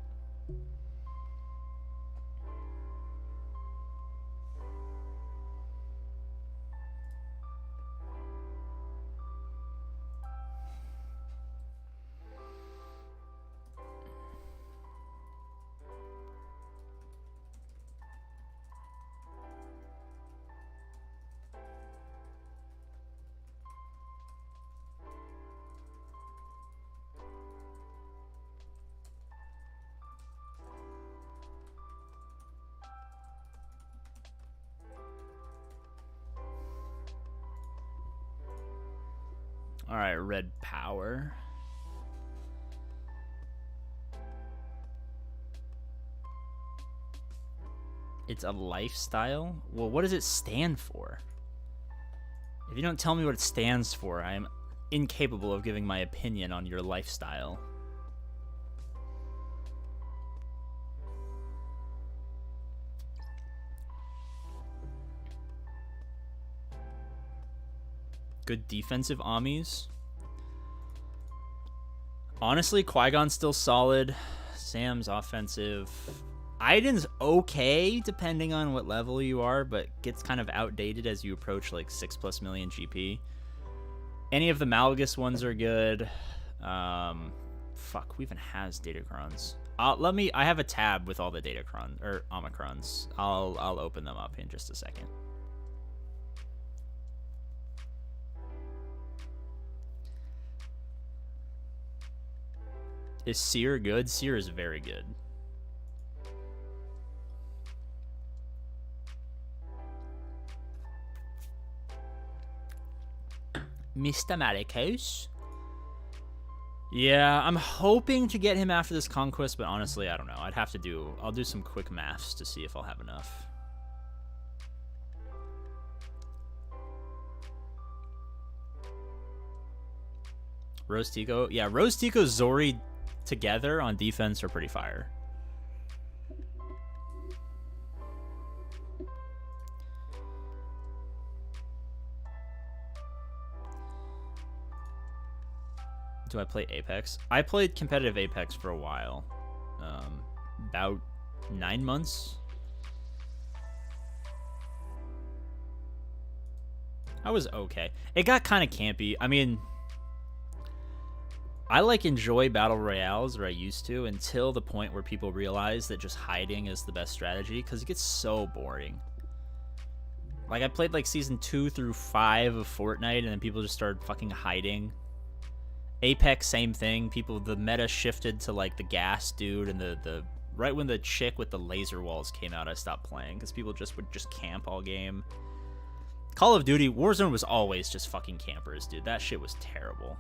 All right, Red Power. It's a lifestyle? Well, what does it stand for? If you don't tell me what it stands for, I am incapable of giving my opinion on your lifestyle. Good defensive Amis. Honestly, Qui-Gon's still solid. Sam's offensive. Aiden's okay, depending on what level you are, but gets kind of outdated as you approach like 6+ million GP. Any of the Malgus ones are good. Fuck, who even has Datacrons? I have a tab with all the Datacron or Omicrons. I'll open them up in just a second. Is Seer good? Seer is very good. Mr. Maricos. Yeah, I'm hoping to get him after this conquest, but honestly, I don't know. I'll do some quick maths to see if I'll have enough. Rose Tico. Yeah, Rose Tico, Zori together on defense are pretty fire. Do I play Apex? I played competitive Apex for a while. About 9 months. I was okay. It got kind of campy. I mean, I enjoy battle royales, or I used to, until the point where people realize that just hiding is the best strategy, because it gets so boring. Like, I played like season 2 through 5 of Fortnite, and then people just started fucking hiding. Apex, same thing. The meta shifted to like the gas dude, and the right when the chick with the laser walls came out, I stopped playing because people would just camp all game. Call of Duty Warzone was always just fucking campers, dude. That shit was terrible.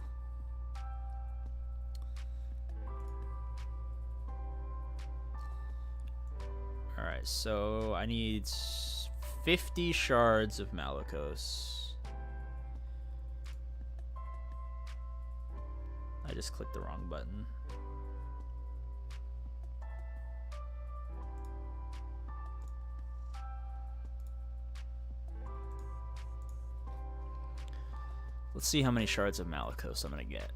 All right, so I need 50 shards of Malicos. I just clicked the wrong button. Let's see how many shards of Malicos I'm gonna get.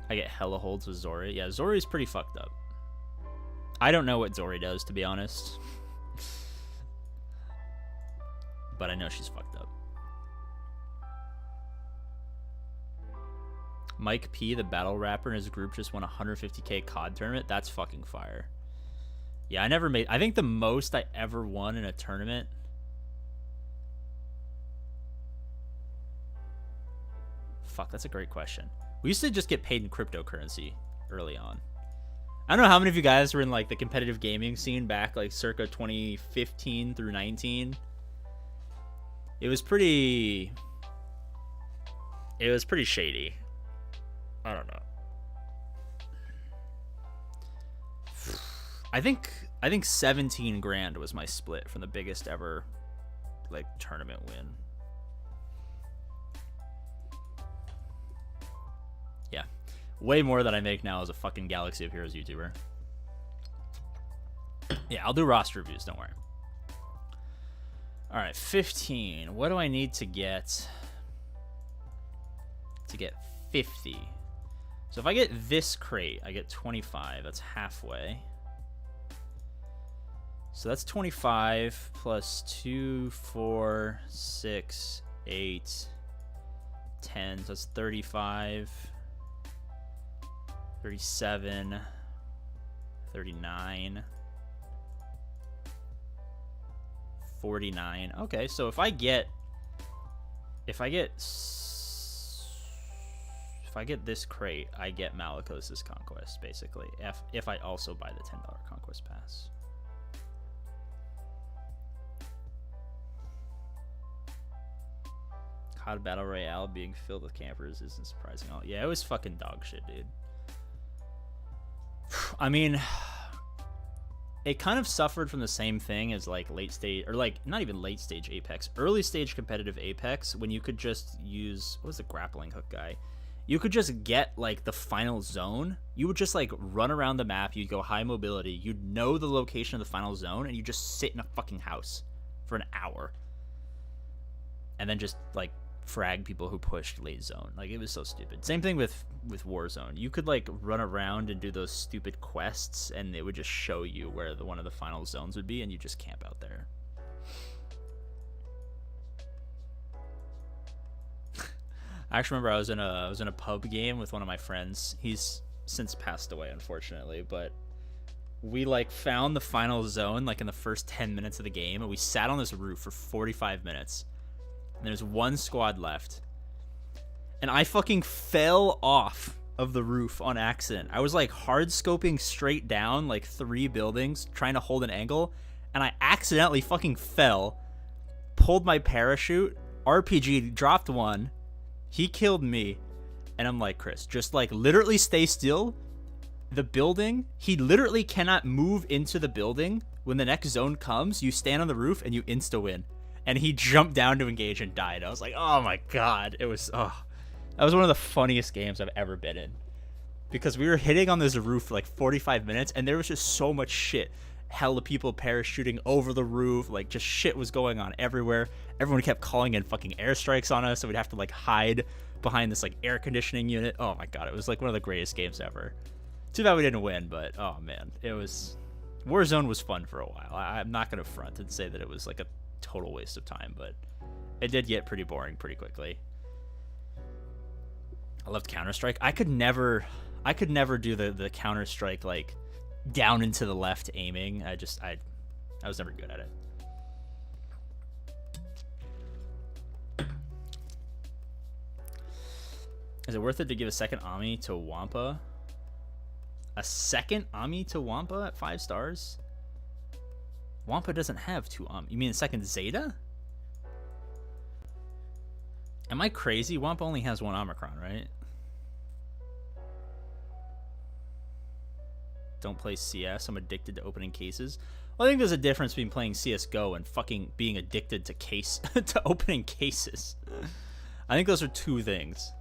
I get hella holds with Zori. Yeah, Zori's pretty fucked up. I don't know what Zori does, to be honest. But I know she's fucked up. Mike P, the battle rapper, in his group just won a 150k COD tournament. That's fucking fire. Yeah, I think the most I ever won in a tournament. Fuck, that's a great question. We used to just get paid in cryptocurrency early on. I don't know how many of you guys were in like the competitive gaming scene back like circa 2015 through 19. It was pretty shady. I don't know. I think 17 grand was my split from the biggest ever like tournament win. Yeah. Way more than I make now as a fucking Galaxy of Heroes YouTuber. Yeah, I'll do roster reviews, don't worry. All right, 15. What do I need to get 50? So if I get this crate, I get 25. That's halfway. So that's 25 plus 2, 4, 6, 8, 10. So that's 35, 37, 39, 49. Okay, so if I get this crate, I get Malicos' Conquest, basically, if I also buy the $10 Conquest Pass. COD Battle Royale being filled with campers isn't surprising at all. Yeah, it was fucking dog shit, dude. I mean, it kind of suffered from the same thing as like late stage, or like not even late stage Apex, early stage competitive Apex, when you could just use, what was the grappling hook guy? You could just get like the final zone. You would just like run around the map. You'd go high mobility. You'd know the location of the final zone, and you just sit in a fucking house for an hour. And then just like frag people who pushed late zone. Like, it was so stupid. Same thing with Warzone. You could like run around and do those stupid quests, and it would just show you where one of the final zones would be, and you just camp out there. I actually remember I was in a pub game with one of my friends. He's since passed away, unfortunately, but we like found the final zone like in the first 10 minutes of the game, and we sat on this roof for 45 minutes. And there's one squad left. And I fucking fell off of the roof on accident. I was like hard scoping straight down like 3 buildings trying to hold an angle, and I accidentally fucking fell, pulled my parachute, RPG dropped one, he killed me, and I'm like, Chris, just like literally stay still. The building, he literally cannot move into the building. When the next zone comes, you stand on the roof and you insta-win. And he jumped down to engage and died. I was like, oh my god. It was, that was one of the funniest games I've ever been in. Because we were hitting on this roof for like 45 minutes, and there was just so much shit. Hella people parachuting over the roof, like just shit was going on everywhere. Everyone kept calling in fucking airstrikes on us, so we'd have to like hide behind this like air conditioning unit. Oh my god, it was like one of the greatest games ever. Too bad we didn't win, but oh man, it was... Warzone was fun for a while. I'm not gonna front and say that it was like a total waste of time, but it did get pretty boring pretty quickly. I loved Counter-Strike. I could never do the Counter-Strike like down into the left aiming. I was never good at it. Is it worth it to give a second Ami to Wampa? A second Ami to Wampa at 5 stars? Wampa doesn't have 2 Ami. You mean a second Zeta? Am I crazy? Wampa only has 1 Omicron, right? Don't play CS. I'm addicted to opening cases. Well, I think there's a difference between playing CSGO and fucking being addicted to to opening cases. I think those are 2 things.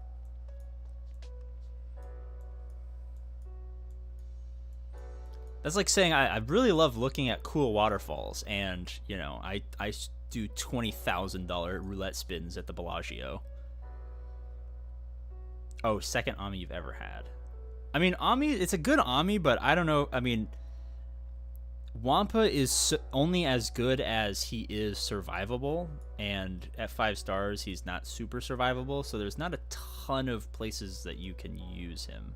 That's like saying I really love looking at cool waterfalls, and you know I do $20,000 roulette spins at the Bellagio. Oh, second Ami you've ever had. I mean, Ami, it's a good Ami, but I don't know. I mean, Wampa is only as good as he is survivable, and at 5 stars he's not super survivable, so there's not a ton of places that you can use him.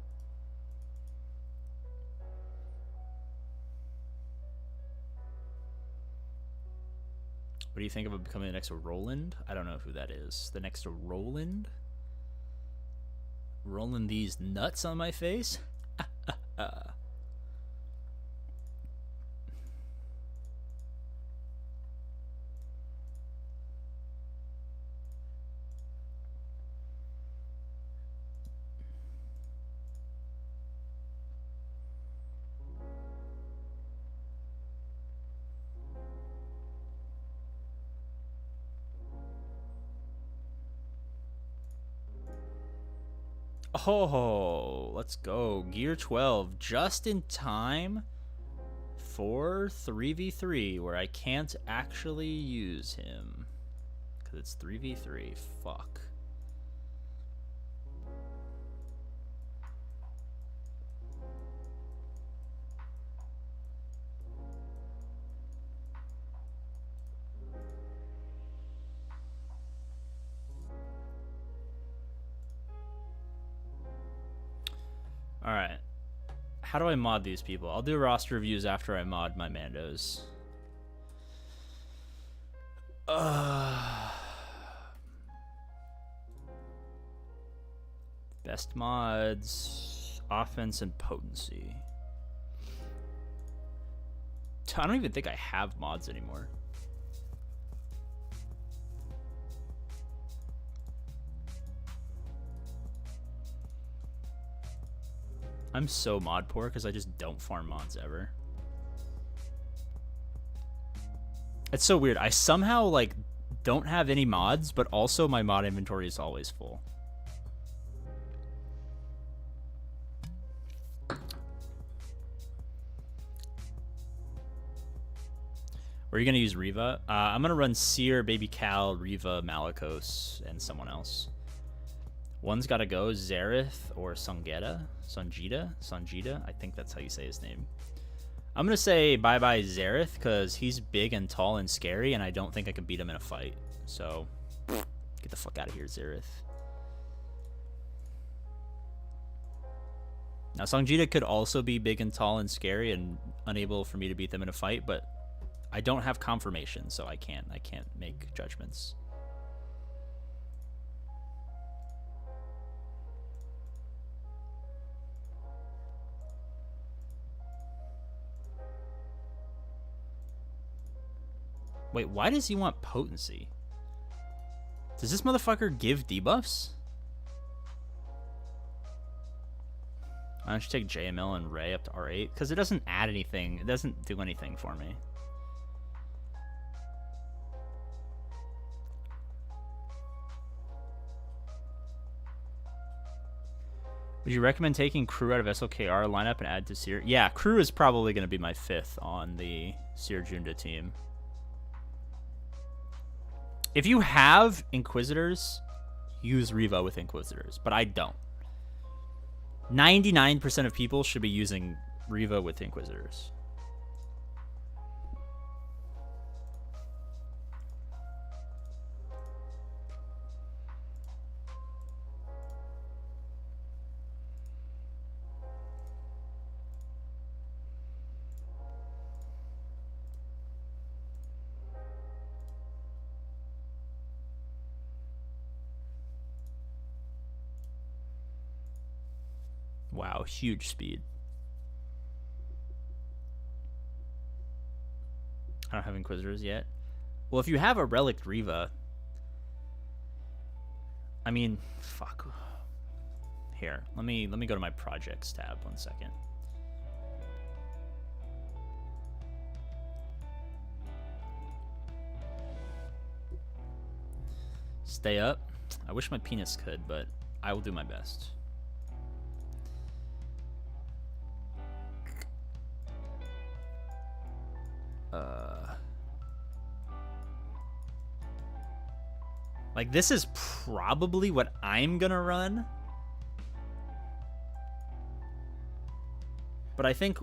What do you think of becoming the next Roland? I don't know who that is. The next Roland? Rolling these nuts on my face? Oh, let's go. Gear 12, just in time for 3v3, where I can't actually use him. Because it's 3v3. Fuck. Alright. How do I mod these people? I'll do roster reviews after I mod my Mandos. Best mods. Offense and potency. I don't even think I have mods anymore. I'm so mod poor because I just don't farm mods ever. It's so weird. I somehow like don't have any mods, but also my mod inventory is always full. Or are you gonna use Riva? I'm gonna run Seer, Baby Cal, Riva, Malikos, and someone else. One's gotta go, Zareth or Sungeta. Sungita? I think that's how you say his name. I'm gonna say bye-bye Zareth, because he's big and tall and scary, and I don't think I can beat him in a fight. So, get the fuck out of here, Zareth. Now, Sungita could also be big and tall and scary and unable for me to beat them in a fight, but I don't have confirmation, so I can't make judgments. Wait, why does he want potency? Does this motherfucker give debuffs? Why don't you take JML and Ray up to R8? Because it doesn't add anything. It doesn't do anything for me. Would you recommend taking Crew out of SLKR lineup and add to Seer? Yeah, Crew is probably going to be my 5th on the Seer Junda team. If you have Inquisitors, use Riva with Inquisitors, but I don't. 99% of people should be using Riva with Inquisitors. Wow, huge speed. I don't have Inquisitors yet. Well, if you have a Relic Riva, I mean, fuck. Here, let me go to my projects tab 1 second. Stay up. I wish my penis could, but I will do my best. Like, this is probably what I'm gonna run. But I think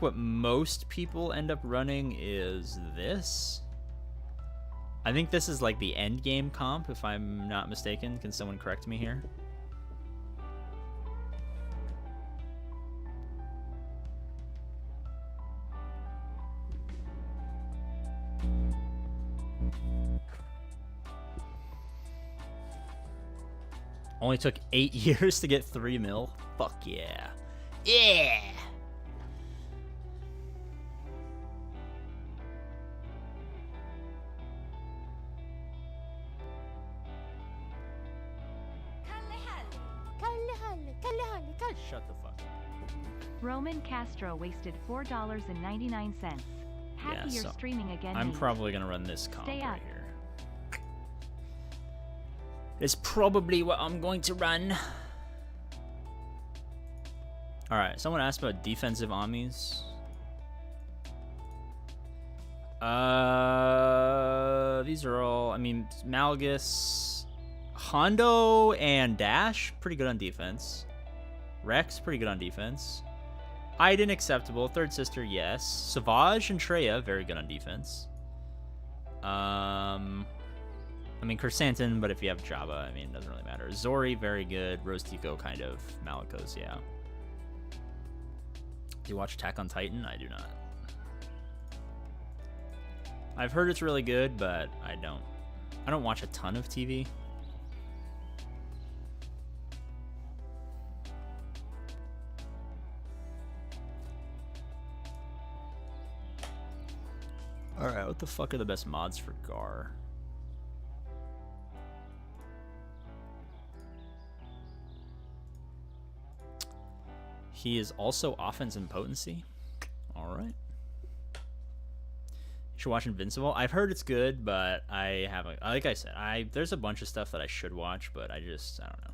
what most people end up running is this. I think this is like the end game comp, if I'm not mistaken. Can someone correct me here? Only took 8 years to get 3 mil. Fuck yeah. Yeah! Shut the fuck up. Roman Castro wasted $4.99. Happy Yeah, you're so streaming again. I'm mate. probably gonna run this comp Stay right up. here. It's probably what I'm going to run. Alright, someone asked about defensive Omnis. These are all, I mean, Malgus, Hondo, and Dash, pretty good on defense. Rex, pretty good on defense. Iden, acceptable. Third Sister, yes. Savage and Treya, very good on defense. I mean, Chrysanthemum, but if you have Java, I mean, it doesn't really matter. Zori, very good. Rose Tico, kind of. Malikos, yeah. Do you watch Attack on Titan? I do not. I've heard it's really good, but I don't watch a ton of TV. Alright, what the fuck are the best mods for Gar? He is also offense and potency. Alright. You should watch Invincible. I've heard it's good, but I haven't. Like I said, there's a bunch of stuff that I should watch, but I don't know.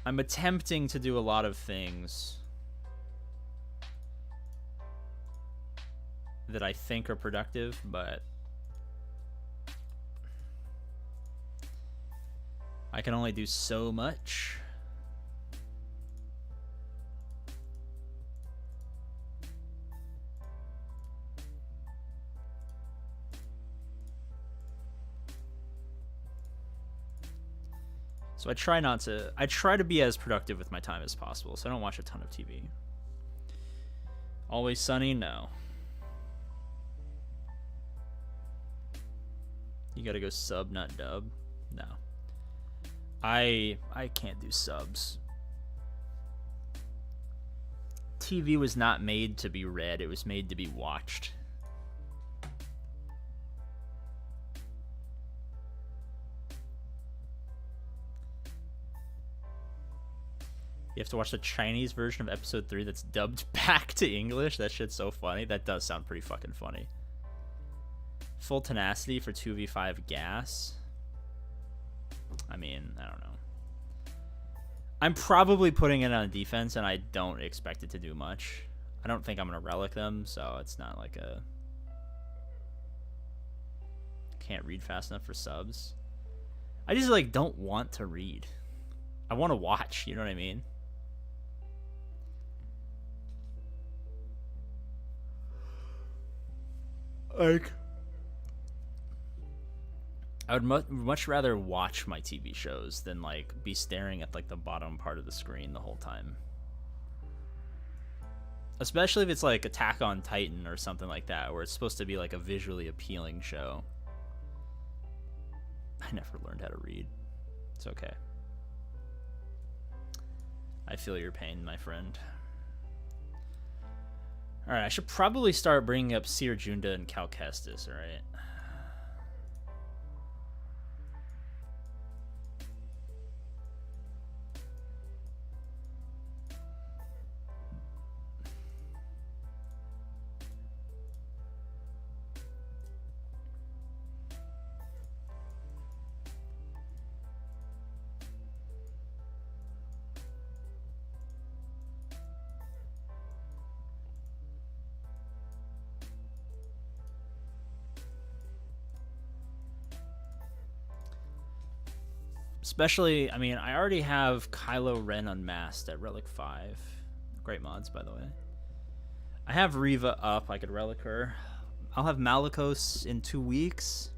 I'm attempting to do a lot of things that I think are productive, but I can only do so much. So I try to be as productive with my time as possible, so I don't watch a ton of TV. Always Sunny? No. You gotta go sub, not dub? No. I can't do subs. TV was not made to be read, it was made to be watched. You have to watch the Chinese version of episode 3 that's dubbed back to English. That shit's so funny. That does sound pretty fucking funny. Full tenacity for 2v5 gas. I mean, I don't know. I'm probably putting it on defense, and I don't expect it to do much. I don't think I'm going to relic them, so it's not like a... Can't read fast enough for subs. I just, like, don't want to read. I want to watch, you know what I mean? Like... I would much rather watch my TV shows than, like, be staring at, like, the bottom part of the screen the whole time. Especially if it's, like, Attack on Titan or something like that, where it's supposed to be, like, a visually appealing show. I never learned how to read. It's okay. I feel your pain, my friend. Alright, I should probably start bringing up Seer Junda and Cal Kestis, alright? Especially, I mean, I already have Kylo Ren unmasked at Relic 5. Great mods, by the way. I have Reva up. I could Relic her. I'll have Malicos in 2 weeks.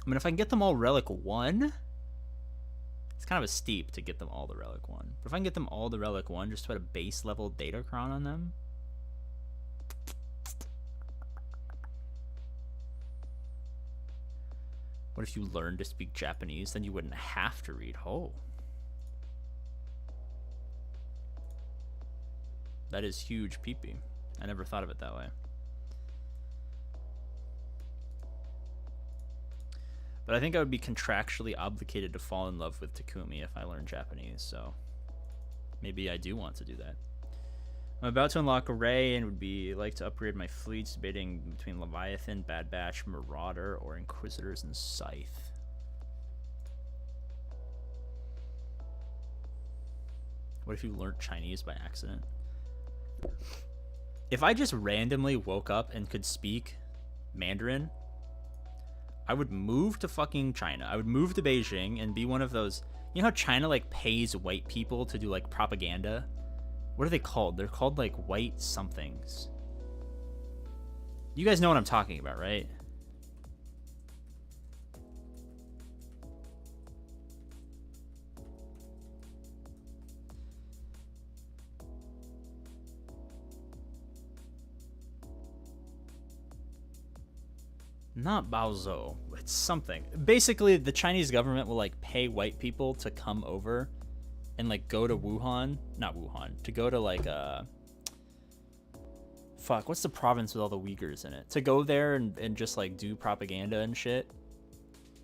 I mean, if I can get them all Relic 1, it's kind of a steep to get them all to Relic 1. But if I can get them all to Relic 1, just to put a base level Datacron on them. What if you learned to speak Japanese? Then you wouldn't have to read. Oh. That is huge peepee. I never thought of it that way. But I think I would be contractually obligated to fall in love with Takumi if I learned Japanese, so maybe I do want to do that. I'm about to unlock Array and would be like to upgrade my fleets, debating between Leviathan, Bad Batch, Marauder, or Inquisitors and Scythe. What if you learned Chinese by accident? If I just randomly woke up and could speak Mandarin, I would move to fucking China. I would move to Beijing and be one of those... You know how China, like, pays white people to do, like, propaganda? What are they called? They're called, like, white somethings. You guys know what I'm talking about, right? Not Baozhou. It's something. Basically, the Chinese government will, like, pay white people to come over and, like, go to Wuhan. Not Wuhan. To go to, like, fuck, what's the province with all the Uyghurs in it? To go there and just, like, do propaganda and shit.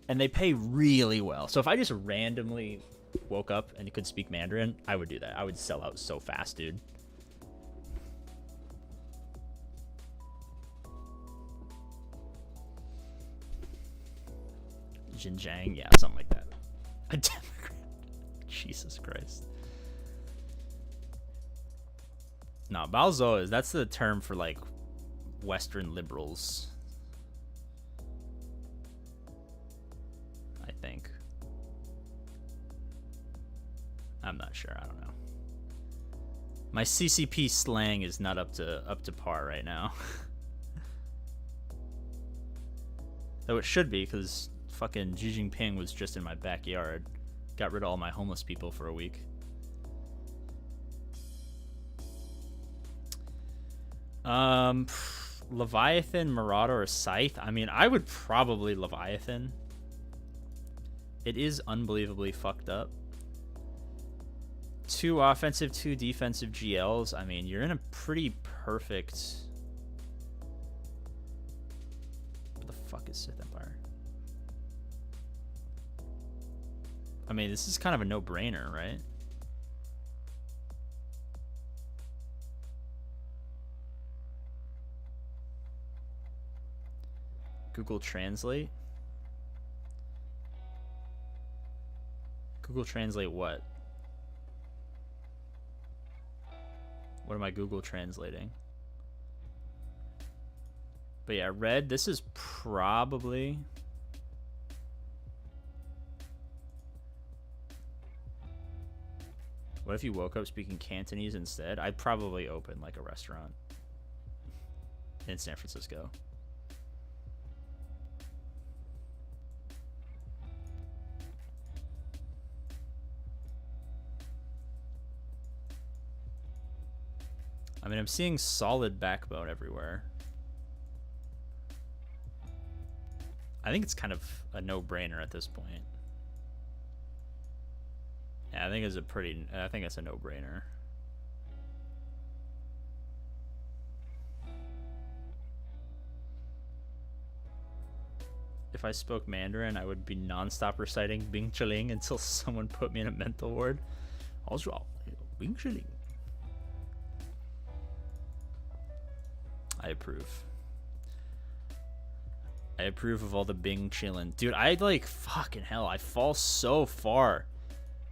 And they pay really well. So if I just randomly woke up and could speak Mandarin, I would do that. I would sell out so fast, dude. Xinjiang, yeah, something like that. A Democrat. Jesus Christ. No, balzo that's the term for like Western liberals. I think. I'm not sure. I don't know. My CCP slang is not up to par right now. Though it should be, because fucking Xi Jinping was just in my backyard. Got rid of all my homeless people for a week. Leviathan, Marauder, or Scythe? I mean, I would probably Leviathan. It is unbelievably fucked up. 2 offensive, 2 defensive GLs. I mean, you're in a pretty perfect... What the fuck is Sith Empire? I mean, this is kind of a no-brainer, right? Google Translate? Google Translate what? What am I Google translating? But yeah, red, this is probably... What if you woke up speaking Cantonese instead? I'd probably open like a restaurant in San Francisco. I mean, I'm seeing solid backbone everywhere. I think it's kind of a no-brainer at this point. Yeah, I think it's a no-brainer. If I spoke Mandarin, I would be non-stop reciting Bing Chiling until someone put me in a mental ward. Also, Bing Chiling. I approve. I approve of all the Bing chillin'. Dude, I like, fucking hell, I fall so far.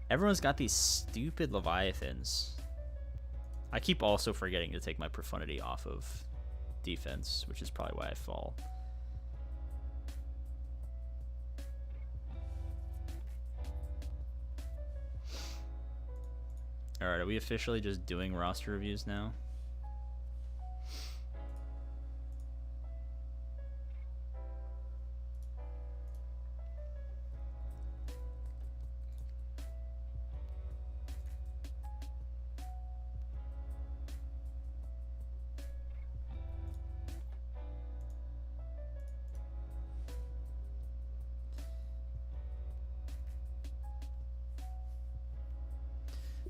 Everyone's got these stupid Leviathans. I keep also forgetting to take my profundity off of defense, which is probably why I fall. Alright, are we officially just doing roster reviews now?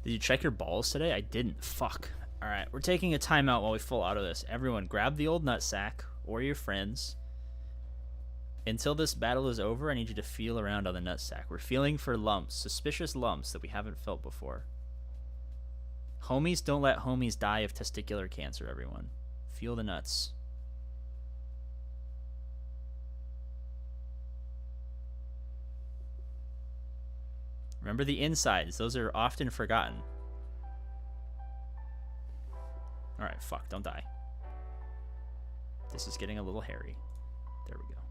Did you check your balls today? I didn't. Fuck. Alright, we're taking a timeout while we full out of this. Everyone, grab the old nutsack or your friends. Until this battle is over, I need you to feel around on the nutsack. We're feeling for lumps, suspicious lumps that we haven't felt before. Homies don't let homies die of testicular cancer, everyone. Feel the nuts. Remember the insides. Those are often forgotten. Alright, fuck. Don't die. This is getting a little hairy. There we go.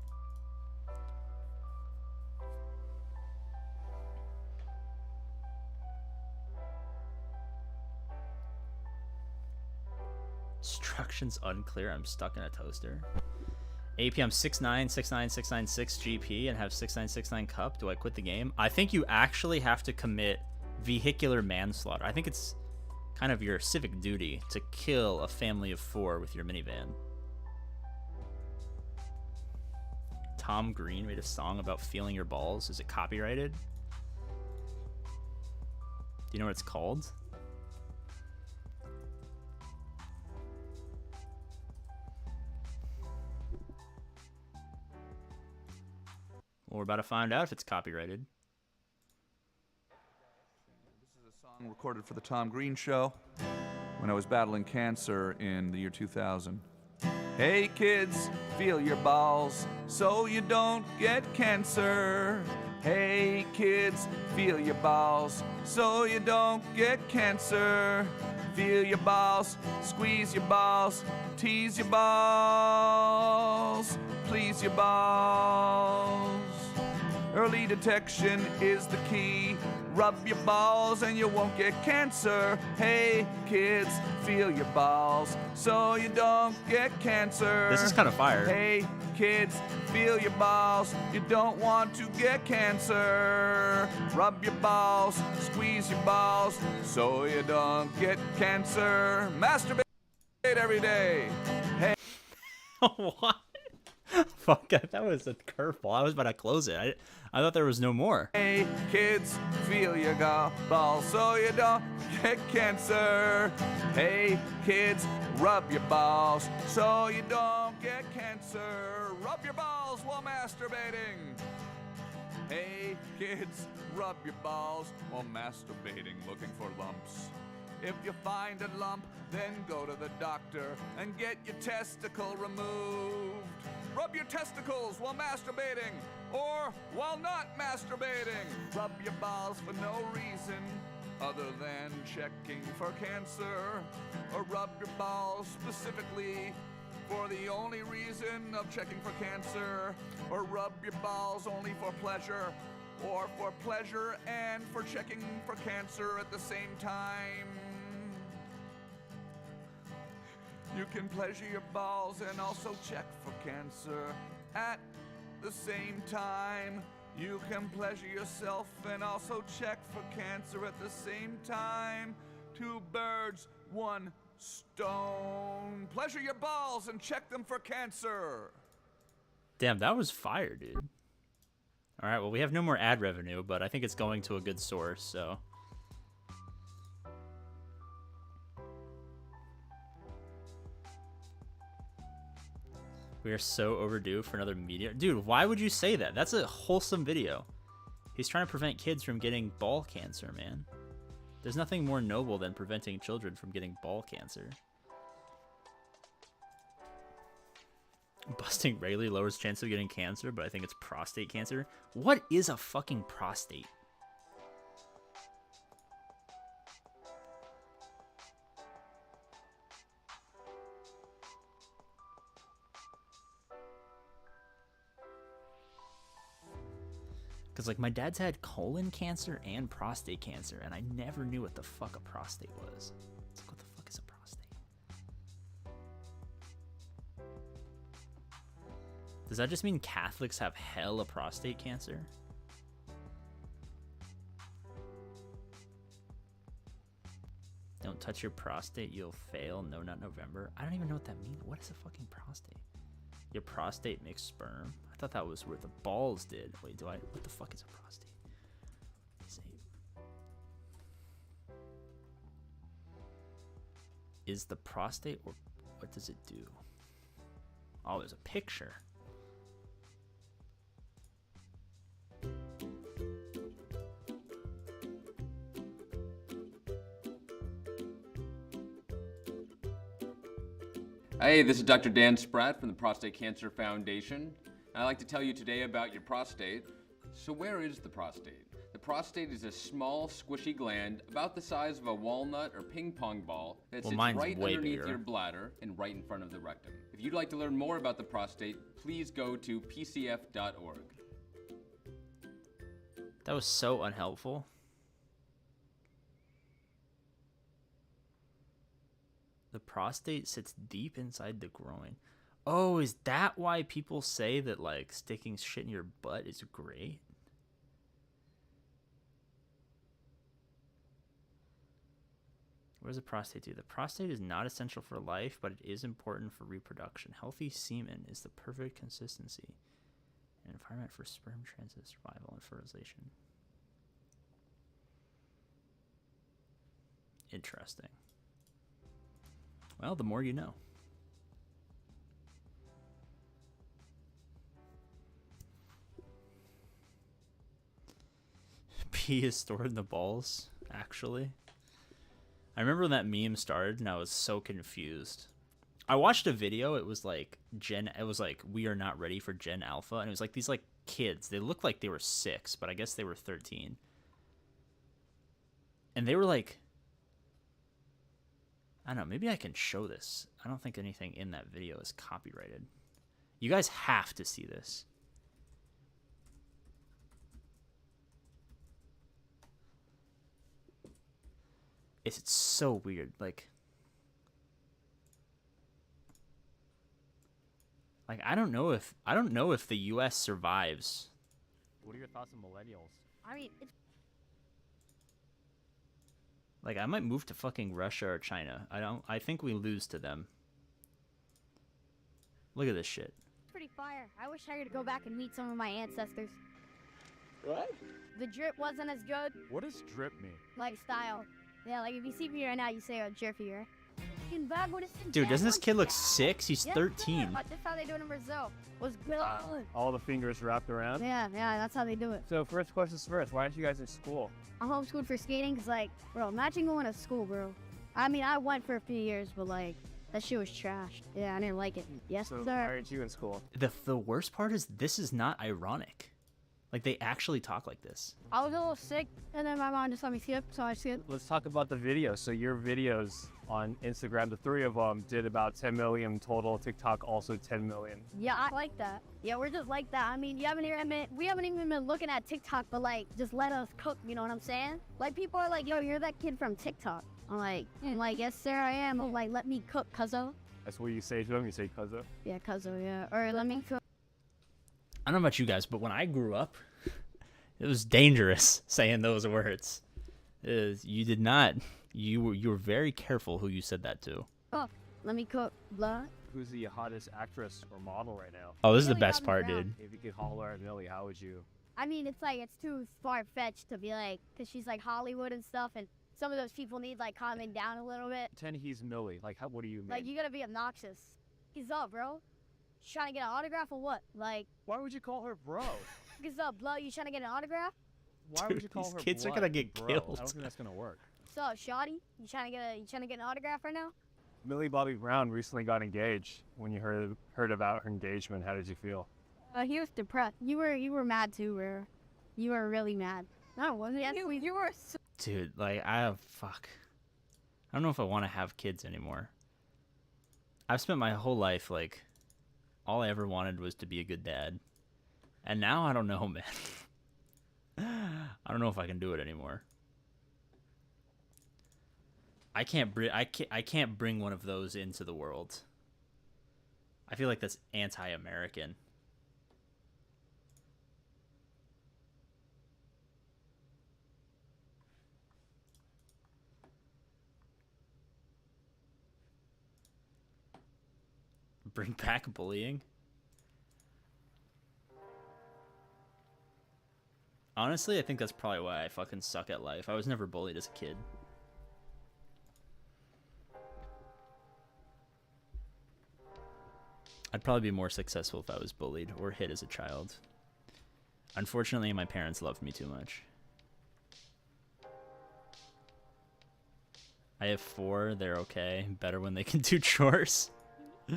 Instructions unclear. I'm stuck in a toaster. AP, I'm 6'9", 6'9", 6'9", 6 GP and have 6'9", 6'9" cup. Do I quit the game? I think you actually have to commit vehicular manslaughter. I think it's kind of your civic duty to kill a family of 4 with your minivan. Tom Green made a song about feeling your balls. Is it copyrighted? Do you know what it's called? Well, we're about to find out if it's copyrighted. This is a song recorded for the Tom Green Show when I was battling cancer in the year 2000. Hey kids, feel your balls so you don't get cancer. Hey kids, feel your balls so you don't get cancer. feel your balls, squeeze your balls, tease your balls, please your balls. Early detection is the key. Rub your balls and you won't get cancer. Hey, kids, feel your balls so you don't get cancer. This is kind of fire. Hey, kids, feel your balls. You don't want to get cancer. Rub your balls, squeeze your balls so you don't get cancer. Masturbate every day. Hey. What? Fuck, that was a curveball. I was about to close it. I thought there was no more. Hey, kids, feel your balls so you don't get cancer. Hey, kids, rub your balls so you don't get cancer. Rub your balls while masturbating. Hey, kids, rub your balls while masturbating, looking for lumps. If you find a lump, then go to the doctor and get your testicle removed. Rub your testicles while masturbating or while not masturbating. Rub your balls for no reason other than checking for cancer. Or rub your balls specifically for the only reason of checking for cancer. Or rub your balls only for pleasure, or for pleasure and for checking for cancer at the same time. You can pleasure your balls and also check for cancer at the same time. You can pleasure yourself and also check for cancer at the same time. Two birds, one stone. Pleasure your balls and check them for cancer. Damn, that was fire, dude. All right, well, we have no more ad revenue, but I think it's going to a good source, so. We are so overdue for another meteor. Dude, why would you say that? That's a wholesome video. He's trying to prevent kids from getting ball cancer, man. There's nothing more noble than preventing children from getting ball cancer. Busting regularly lowers chance of getting cancer, but I think it's prostate cancer. What is a fucking prostate? Because, like, my dad's had colon cancer and prostate cancer, and I never knew what the fuck a prostate was. It's like, what the fuck is a prostate? Does that just mean Catholics have hella prostate cancer? Don't touch your prostate, you'll fail. No, not November. I don't even know what that means. What is a fucking prostate? Your prostate makes sperm. I thought that was where the balls did. Wait, what the fuck is a prostate? Is the prostate, or what does it do? Oh, there's a picture. Hey, this is Dr. Dan Spratt from the Prostate Cancer Foundation. I'd like to tell you today about your prostate. So where is the prostate? The prostate is a small, squishy gland about the size of a walnut or ping pong ball that sits right underneath your bladder and right in front of the rectum. If you'd like to learn more about the prostate, please go to pcf.org. That was so unhelpful. The prostate sits deep inside the groin. Oh, is that why people say that, like, sticking shit in your butt is great? What does the prostate do? The prostate is not essential for life, but it is important for reproduction. Healthy semen is the perfect consistency. An environment for sperm transit, survival, and fertilization. Interesting. Well, the more you know. Pee is stored in the balls, actually. I remember when that meme started and I was so confused. I watched a video, it was like we are not ready for Gen Alpha, and it was like these like kids. They looked like they were 6, but I guess they were 13. And they were like I don't know. Maybe I can show this. I don't think anything in that video is copyrighted. You guys have to see this. It's so weird. Like I don't know if the U.S. survives. What are your thoughts on millennials? I mean, it's Like I might move to fucking Russia or China. I think we lose to them. Look at this shit. pretty fire. I wish I could go back and meet some of my ancestors. What? The drip wasn't as good, What does drip mean? like style. Yeah, like if you see me right now, you say a jerky, right? Dude, doesn't this kid look 6? He's 13. That's how they do it in Brazil. Was good. All the fingers wrapped around? Yeah, that's how they do it. So first questions first, why aren't you guys in school? I'm homeschooled for skating, cause like, bro, imagine going to school, bro. I mean, I went for a few years, but like, that shit was trash. Yeah, I didn't like it. Yes, So why sir. aren't you in school? The worst part is this is not ironic. Like they actually talk like this. I was a little sick, and then my mom just let me skip, so I skipped. Let's talk about the videos. So your videos on Instagram, the 3 of them did about 10 million total. TikTok also 10 million. Yeah, I like that. Yeah, we're just like that. I mean, we haven't even been looking at TikTok, but like, just let us cook. You know what I'm saying? Like, people are like, "Yo, you're that kid from TikTok." I'm like, "Yes, sir, I am." I'm like, "Let me cook, cuzzo." That's what you say to them. You say cuzzo. Yeah, cuzzo. Yeah, or let me cook. I don't know about you guys, but when I grew up, it was dangerous saying those words. You did not. You were very careful who you said that to. Oh, let me cook, blah. Who's the hottest actress or model right now? Oh, this is the Millie best Bobby part, Brown. dude. If you could holler at Millie, how would you? I mean, it's too far-fetched to be like, cause she's like Hollywood and stuff, and some of those people need like calming down a little bit. Pretend he's Millie. Like, what do you mean? Like, you gotta be obnoxious. He's up, bro. You trying to get an autograph or what? Like, Why would you call her bro? what's up, blood? You trying to get an autograph? Why Dude, would you call these her kids are blood, gonna get bro? killed. I don't think that's gonna work. What's up, shawty? You trying to get an autograph right now? Millie Bobby Brown recently got engaged. When you heard about her engagement, how did you feel? He was depressed. You were mad too, bro. You were really mad. No, wasn't it? You were so Dude, like fuck. I don't know if I want to have kids anymore. I've spent my whole life like all I ever wanted was to be a good dad. And now I don't know, man. I don't know if I can do it anymore. I can't bring one of those into the world. I feel like that's anti-American. Bring back bullying? Honestly, I think that's probably why I fucking suck at life. I was never bullied as a kid. I'd probably be more successful if I was bullied or hit as a child. Unfortunately, my parents loved me too much. I have 4, they're okay. Better when they can do chores. I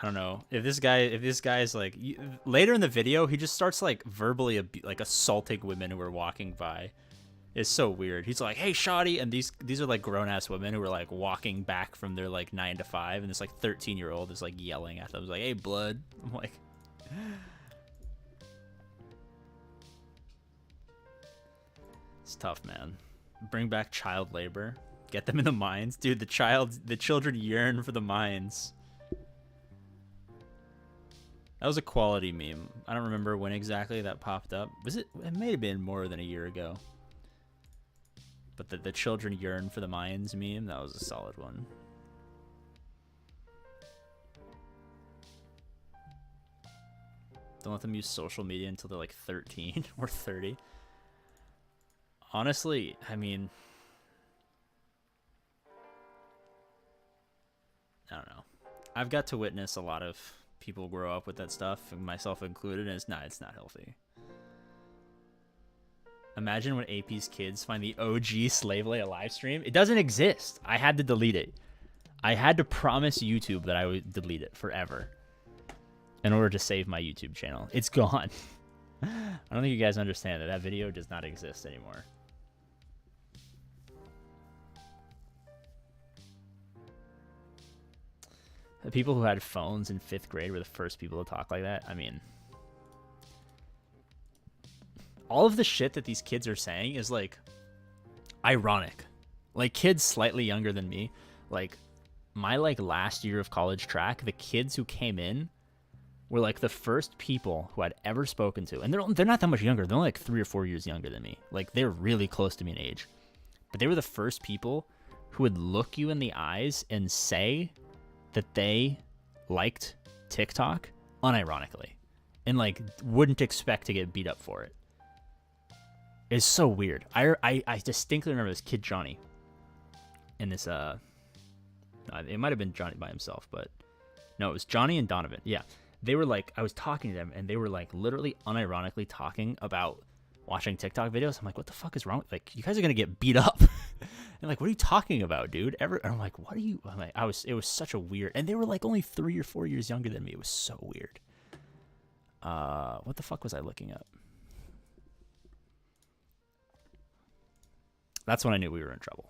don't know. If this guy's like later in the video, he just starts like verbally like assaulting women who are walking by. It's so weird. He's like, "Hey, shoddy," and these are like grown ass women who are like walking back from their like 9 to 5, and this like 13-year-old is like yelling at them. He's like, "Hey, blood." I'm like, it's tough, man. Bring back child labor. Get them in the mines, dude. The children yearn for the mines. That was a quality meme. I don't remember when exactly that popped up. It may have been more than a year ago. But the children yearn for the mines meme, that was a solid one. Don't let them use social media until they're like 13 or 30. Honestly, I mean, I don't know. I've got to witness a lot of people grow up with that stuff, myself included, and it's not healthy. Imagine when AP's kids find the OG Slave Leia live stream. It doesn't exist. I had to delete it. I had to promise YouTube that I would delete it forever in order to save my YouTube channel. It's gone. I don't think you guys understand that video does not exist anymore. The people who had phones in 5th grade were the first people to talk like that. I mean, all of the shit that these kids are saying is like ironic. Like kids slightly younger than me, like my like last year of college track, the kids who came in were like the first people who I'd ever spoken to, and they're not that much younger. They're only like 3 or 4 years younger than me. Like they're really close to me in age, but they were the first people who would look you in the eyes and say that they liked TikTok unironically, and like wouldn't expect to get beat up for it. It's so weird. I distinctly remember this kid Johnny, and this it might have been Johnny by himself, but no, it was Johnny and Donovan. Yeah. They were like, I was talking to them, and they were like literally unironically talking about watching TikTok videos. I'm like, what the fuck is wrong? Like, you guys are gonna get beat up. And like, what are you talking about, dude? And I'm like, what are you? I'm like, it was such a weird, and they were like only 3 or 4 years younger than me. It was so weird. What the fuck was I looking up? That's when I knew we were in trouble.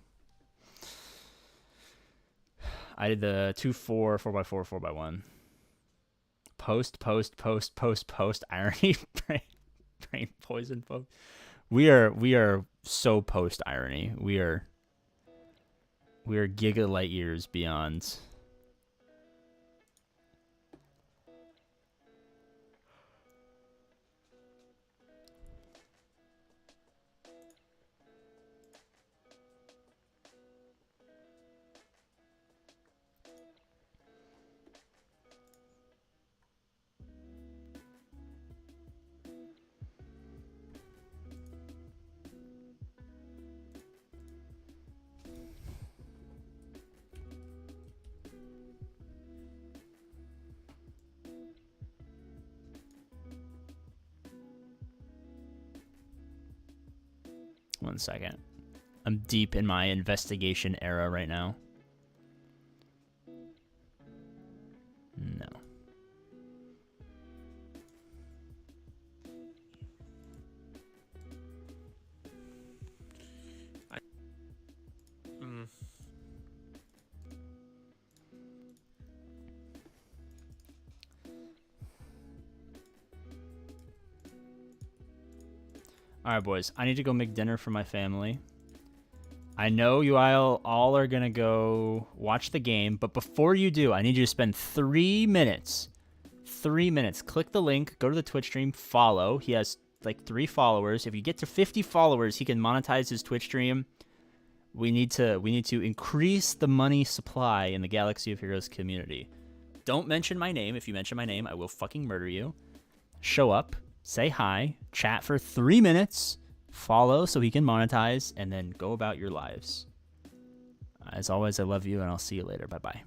I did the 2-4, 4x4, 4x1. Post, irony, brain poison, folks. We are so post irony. We are giga light years beyond. One second. I'm deep in my investigation era right now. No. All right, boys. I need to go make dinner for my family. I know you all are going to go watch the game, but before you do, I need you to spend 3 minutes. 3 minutes. Click the link, go to the Twitch stream, follow. He has like 3 followers. If you get to 50 followers, he can monetize his Twitch stream. We need to increase the money supply in the Galaxy of Heroes community. Don't mention my name. If you mention my name, I will fucking murder you. Show up. Say hi, chat for 3 minutes, follow so he can monetize, and then go about your lives. As always, I love you, and I'll see you later. Bye-bye.